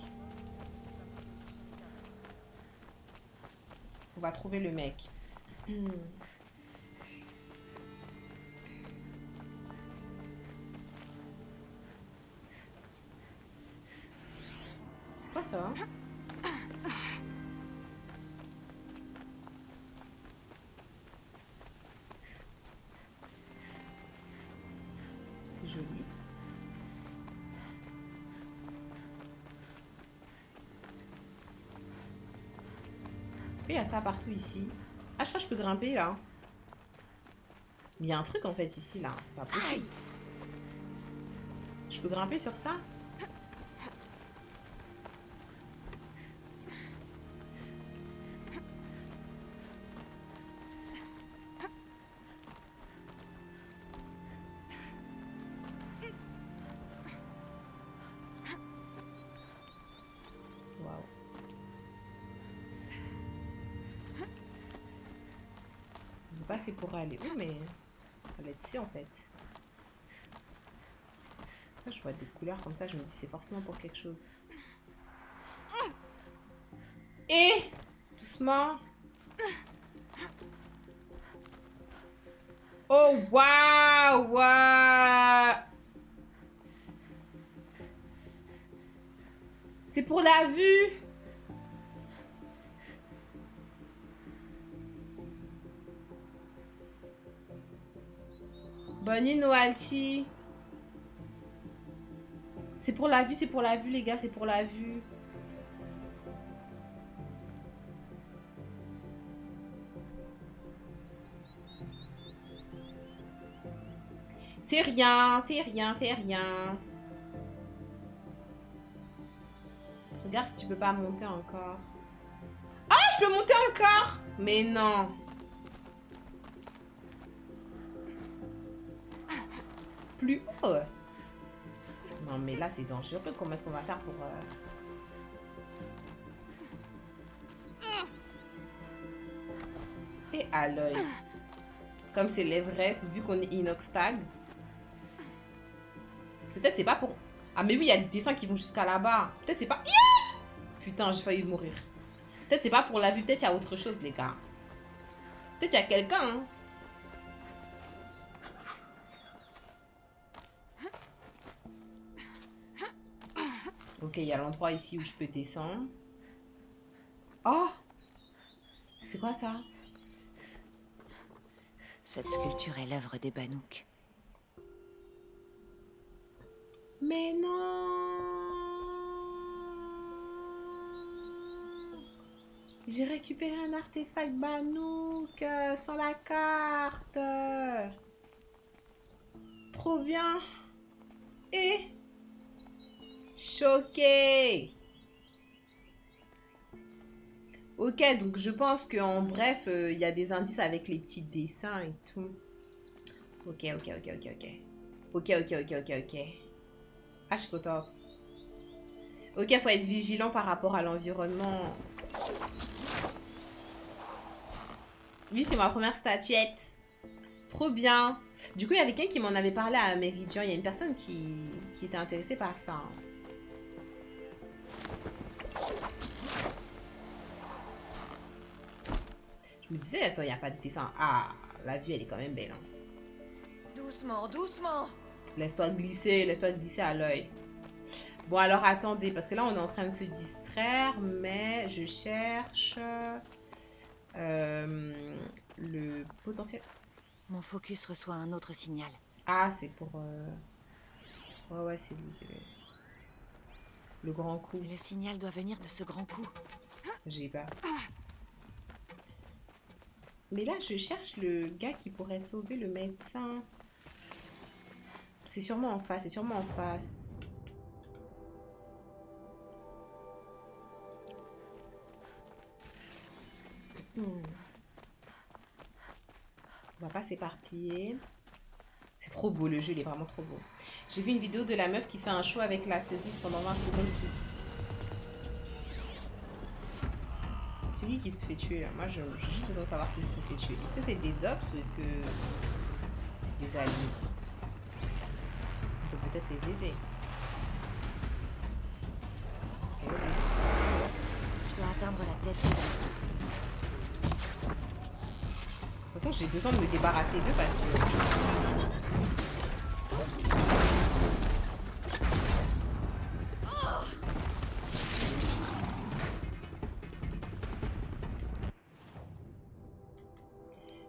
On va trouver le mec. C'est quoi ça? C'est joli. Il y a ça partout ici. Ah, je crois que je peux grimper là. Mais il y a un truc en fait ici là. C'est pas possible. Je peux grimper sur ça? Pas c'est pour aller où, mais elle est ici en fait. Là, je vois des couleurs comme ça, je me dis c'est forcément pour quelque chose. Et doucement. Oh waouh, c'est pour la vue. Bonne nuit, Noalchi. C'est pour la vue, les gars, c'est pour la vue. C'est rien. Regarde si tu peux pas monter encore. Ah, je peux monter encore! Mais non. Plus haut. Non mais là c'est dangereux. Comment est-ce qu'on va faire pour... Et à l'œil. Comme c'est l'Everest, vu qu'on est inoxtag. Peut-être c'est pas pour... Ah mais oui, il y a des dessins qui vont jusqu'à là-bas. Peut-être c'est pas... Putain, j'ai failli mourir. Peut-être c'est pas pour la vue. Peut-être il y a autre chose, les gars. Peut-être il y a quelqu'un, hein. Ok, il y a l'endroit ici où je peux descendre. Oh! C'est quoi ça? Cette sculpture est l'œuvre des Banouks. Mais non! J'ai récupéré un artefact Banouk sans la carte. Trop bien! Choqué. Ok, donc je pense qu'en bref, il y a des indices avec les petits dessins et tout. Ok. Ok. Ah, je suis contente. Ok, faut être vigilant par rapport à l'environnement. Oui, c'est ma première statuette. Trop bien. Du coup, il y avait quelqu'un qui m'en avait parlé à Méridian. Il y a une personne qui était intéressée par ça. Je me disais, attends, il n'y a pas de dessin. Ah, la vue, elle est quand même belle. Hein. Doucement, doucement. Laisse-toi glisser à l'œil. Bon, alors attendez, parce que là, on est en train de se distraire, mais je cherche le potentiel. Mon focus reçoit un autre signal. Ah, c'est pour... Ouais, c'est le grand coup. Le signal doit venir de ce grand coup. J'ai peur. Mais là, je cherche le gars qui pourrait sauver le médecin. C'est sûrement en face, On va pas s'éparpiller. C'est trop beau, le jeu, il est vraiment trop beau. J'ai vu une vidéo de la meuf qui fait un show avec la cerise pendant 20 secondes. C'est qui se fait tuer là? Moi, j'ai juste besoin de savoir c'est qui se fait tuer. Est-ce que c'est des ops ou est-ce que c'est des alliés? On peut peut-être les aider. Okay. Je dois atteindre la tête de De toute façon, j'ai besoin de me débarrasser d'eux parce que...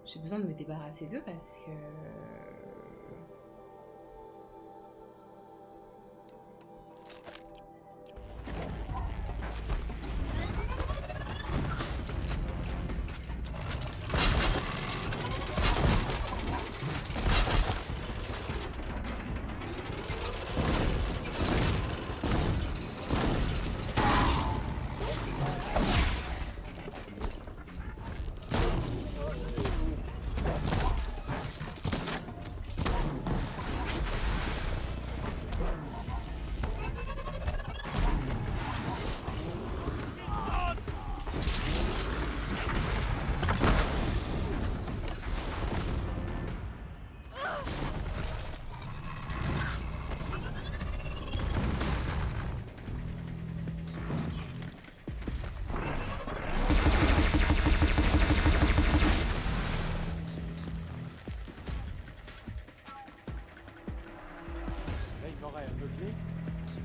J'ai besoin de me débarrasser d'eux parce que...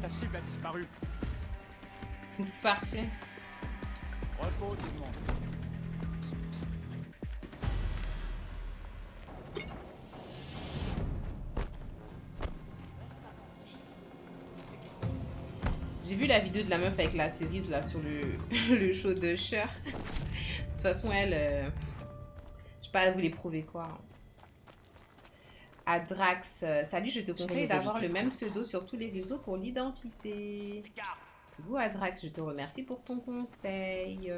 Ta cible a disparu. Ils sont tous partis. Repos tout le monde. J'ai vu la vidéo de la meuf avec la cerise là sur le show de Cher. De toute façon, elle... je sais pas, elle voulait prouver quoi. Adrax, salut, je te conseille d'avoir le même pseudo sur tous les réseaux pour l'identité. Coucou Adrax, je te remercie pour ton conseil.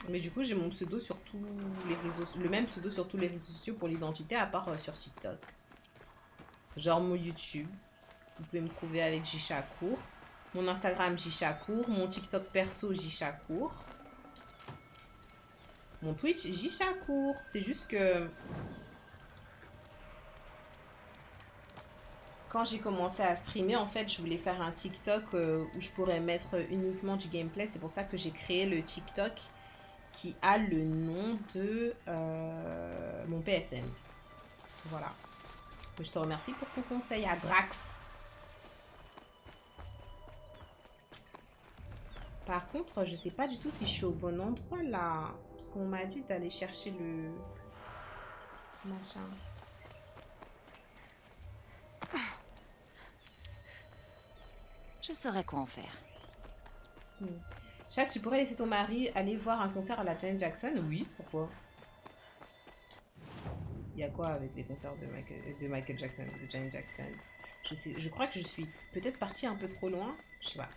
Mais du coup, j'ai mon pseudo sur tous les réseaux, le même pseudo sur tous les réseaux sociaux pour l'identité, à part sur TikTok. Genre mon YouTube, vous pouvez me trouver avec Jishacour. Mon Instagram Jishacour, mon TikTok perso Jishacour. Mon Twitch, Jishacour. C'est juste que... quand j'ai commencé à streamer, en fait, je voulais faire un TikTok où je pourrais mettre uniquement du gameplay. C'est pour ça que j'ai créé le TikTok qui a le nom de mon PSN. Voilà. Je te remercie pour ton conseil, Adrax. Par contre, je sais pas du tout si je suis au bon endroit là. Parce qu'on m'a dit d'aller chercher le machin. Je saurais quoi en faire. Chaque, tu pourrais laisser ton mari aller voir un concert à la Janet Jackson? Oui, pourquoi? Il y a quoi avec les concerts de Michael Jackson, de Janet Jackson? Je crois que je suis peut-être partie un peu trop loin. Je sais pas.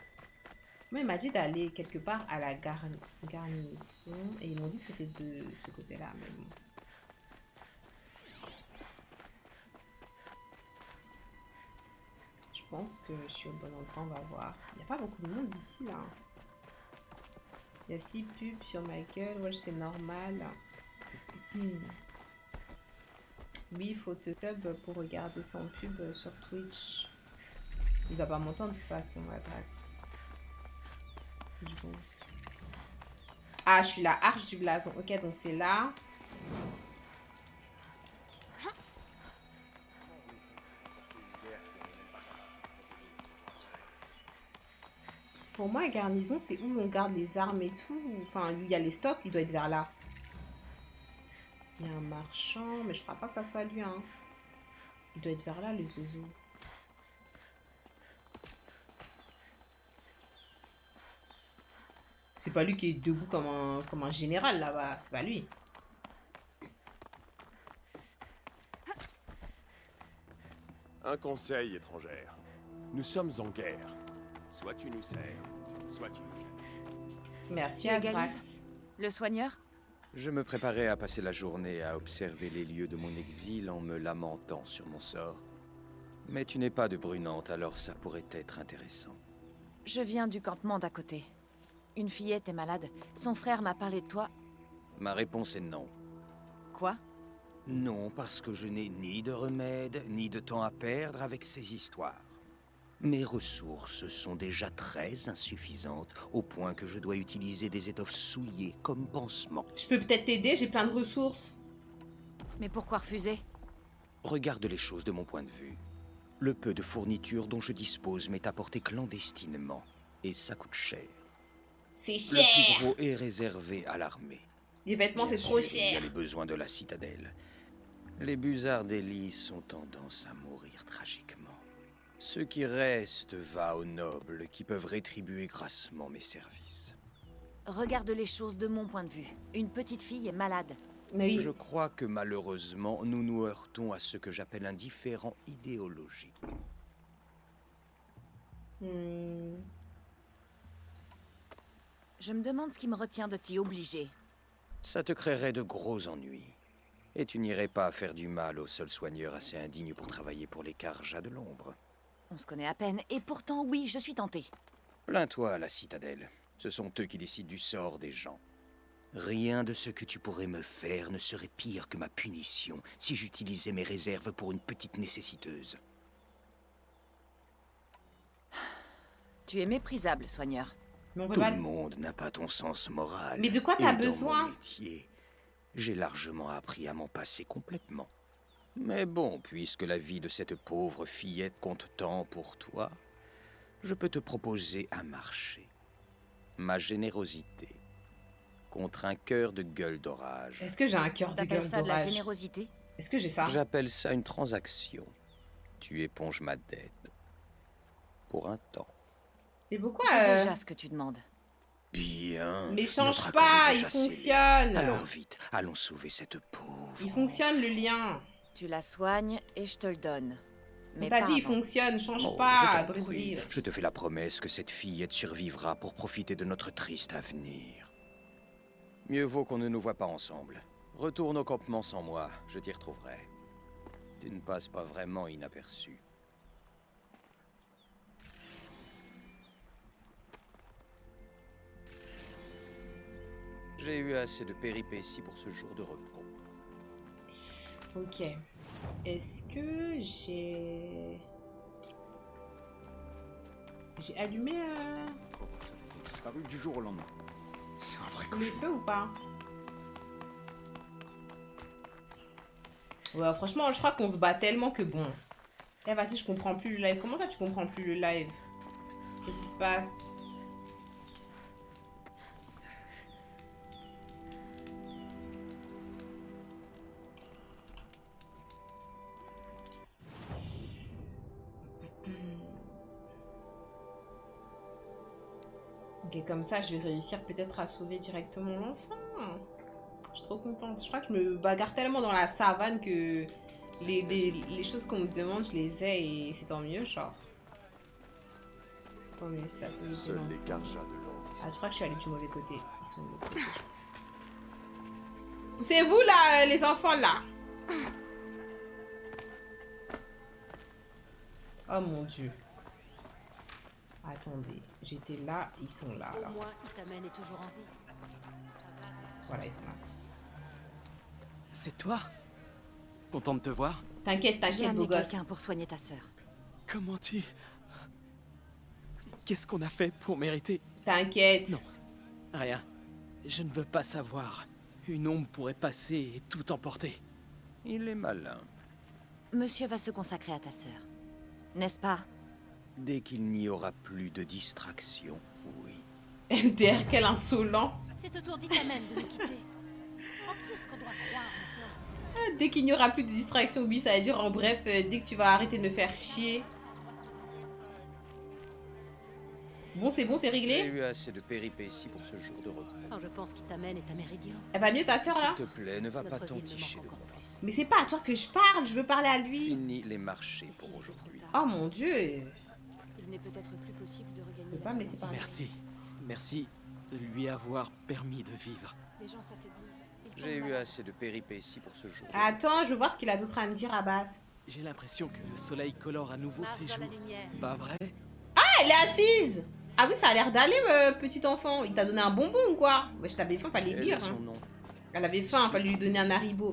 Moi, il m'a dit d'aller quelque part à la garnison. Et ils m'ont dit que c'était de ce côté-là. Mais bon. Je pense que je suis au bon endroit. On va voir. Il n'y a pas beaucoup de monde ici, là. Il y a 6 pubs sur Michael. Ouais, c'est normal. Oui, il faut te sub pour regarder son pub sur Twitch. Il va pas m'entendre de toute façon, Drax. Ah, je suis la arche du blason. Ok, donc c'est là. Pour moi, garnison, c'est où on garde les armes et tout. Enfin, il y a les stocks, il doit être vers là. Il y a un marchand, mais je crois pas que ça soit lui, hein. Il doit être vers là, le zozo. C'est pas lui qui est debout comme un général, là-bas. C'est pas lui. Un conseil, étrangère. Nous sommes en guerre. Soit tu nous sers, soit tu nous jettes. Merci à Drax. Le soigneur? Je me préparais à passer la journée à observer les lieux de mon exil en me lamentant sur mon sort. Mais tu n'es pas de Brunante, alors ça pourrait être intéressant. Je viens du campement d'à côté. Une fillette est malade. Son frère m'a parlé de toi. Ma réponse est non. Quoi? Non, parce que je n'ai ni de remède, ni de temps à perdre avec ces histoires. Mes ressources sont déjà très insuffisantes, au point que je dois utiliser des étoffes souillées comme pansement. Je peux peut-être t'aider, j'ai plein de ressources. Mais pourquoi refuser? Regarde les choses de mon point de vue. Le peu de fournitures dont je dispose m'est apporté clandestinement, et ça coûte cher. C'est cher! Le plus gros est réservé à l'armée. Les vêtements, c'est trop cher. Il y a les besoins de la citadelle. Les busards d'Élise ont tendance à mourir tragiquement. Ce qui reste va aux nobles qui peuvent rétribuer grassement mes services. Regarde les choses de mon point de vue. Une petite fille est malade. Oui. Je crois que malheureusement, nous nous heurtons à ce que j'appelle un différend idéologique. Je me demande ce qui me retient de t'y obliger. Ça te créerait de gros ennuis. Et tu n'irais pas faire du mal au seul soigneur assez indigne pour travailler pour les Karja de l'ombre. On se connaît à peine, et pourtant, oui, je suis tentée. Plains-toi à la citadelle. Ce sont eux qui décident du sort des gens. Rien de ce que tu pourrais me faire ne serait pire que ma punition si j'utilisais mes réserves pour une petite nécessiteuse. Tu es méprisable, soigneur. Tout le monde n'a pas ton sens moral. Mais de quoi t'as Et dans besoin? mon métier, j'ai largement appris à m'en passer complètement. Mais bon, puisque la vie de cette pauvre fillette compte tant pour toi, je peux te proposer un marché. Ma générosité contre un cœur de gueule d'orage. Est-ce que j'ai un cœur de gueule ça de la d'orage? générosité? Est-ce que j'ai ça? J'appelle ça une transaction. Tu éponges ma dette. Pour un temps. Et pourquoi C'est déjà ce que tu demandes. Bien. Mais change Notre pas, accord est il déjà scellé. fonctionne. Alors vite, allons sauver cette pauvre. Il fonctionne le lien. Tu la soignes et je te le donne. On t'a dit, il fonctionne, change pas, je t'en prie. Brie. Je te fais la promesse que cette fillette survivra pour profiter de notre triste avenir. Mieux vaut qu'on ne nous voit pas ensemble. Retourne au campement sans moi, je t'y retrouverai. Tu ne passes pas vraiment inaperçu. J'ai eu assez de péripéties pour ce jour de repos. Ok. Est-ce que j'ai... J'ai allumé Ça a disparu du jour au lendemain. C'est un vrai le cauchemar. feu ou pas? Ouais, franchement, je crois qu'on se bat tellement que bon. Eh, vas-y, je comprends plus le live. Comment ça, tu comprends plus le live? Qu'est-ce qui se passe? Ok, comme ça, je vais réussir peut-être à sauver directement l'enfant. Je suis trop contente. Je crois que je me bagarre tellement dans la savane que les choses qu'on me demande, je les ai et c'est tant mieux, genre. C'est tant mieux, ça peut. Seuls les Karja de l'ombre. Ah, je crois que je suis allée du mauvais côté. Ils sont de l'autre côté. Poussez-vous là, les enfants là. Oh mon dieu. Attendez, j'étais là, ils sont là. Au Alors. moins, Itamen est toujours en vie. Voilà, ils sont là. C'est toi? Content de te voir? T'inquiète, J'ai t'inquiète, beau amené gosse. quelqu'un pour soigner ta sœur. Comment tu... Qu'est-ce qu'on a fait pour mériter? T'inquiète. Non, rien. Je ne veux pas savoir. Une ombre pourrait passer et tout emporter. Il est malin. Monsieur va se consacrer à ta sœur. N'est-ce pas? Dès qu'il n'y aura plus de distraction, oui. MDR, quel insolent. C'est au tour d'Itamen de nous quitter. En qui est-ce qu'on doit croire maintenant? Dès qu'il n'y aura plus de distraction, oui, ça veut dire en bref, dès que tu vas arrêter de me faire chier. Bon, c'est J'ai réglé. eu assez de péripéties pour ce jour de repos. Alors je pense qu'Itamen est à Méridien. Elle va mieux ta soeur là? S'il te plaît, ne va pas Notre ville me t'enticher manque de encore moi. plus. Mais c'est pas à toi que je parle, je veux parler à lui. Fini les marchés pour aujourd'hui. Oh mon dieu. Il n'est peut-être plus possible de Je regagner peux la pas me ville. laisser parler. Merci. Merci de lui avoir permis de vivre. Les gens s'affaiblissent. Ils J'ai tombent eu malades. assez de péripéties pour ce jour. Attends, je veux voir ce qu'il a d'autre à me dire à base. J'ai l'impression que le soleil colore à nouveau Marche ses dans la jours. lumière. Pas vrai? Ah, elle est assise. Ah oui, ça a l'air d'aller, petit enfant. Il t'a donné un bonbon ou quoi? Ouais, je t'avais faim, fallait Quel dire. est son Hein. nom? Elle avait faim, fallait lui donner un haribo.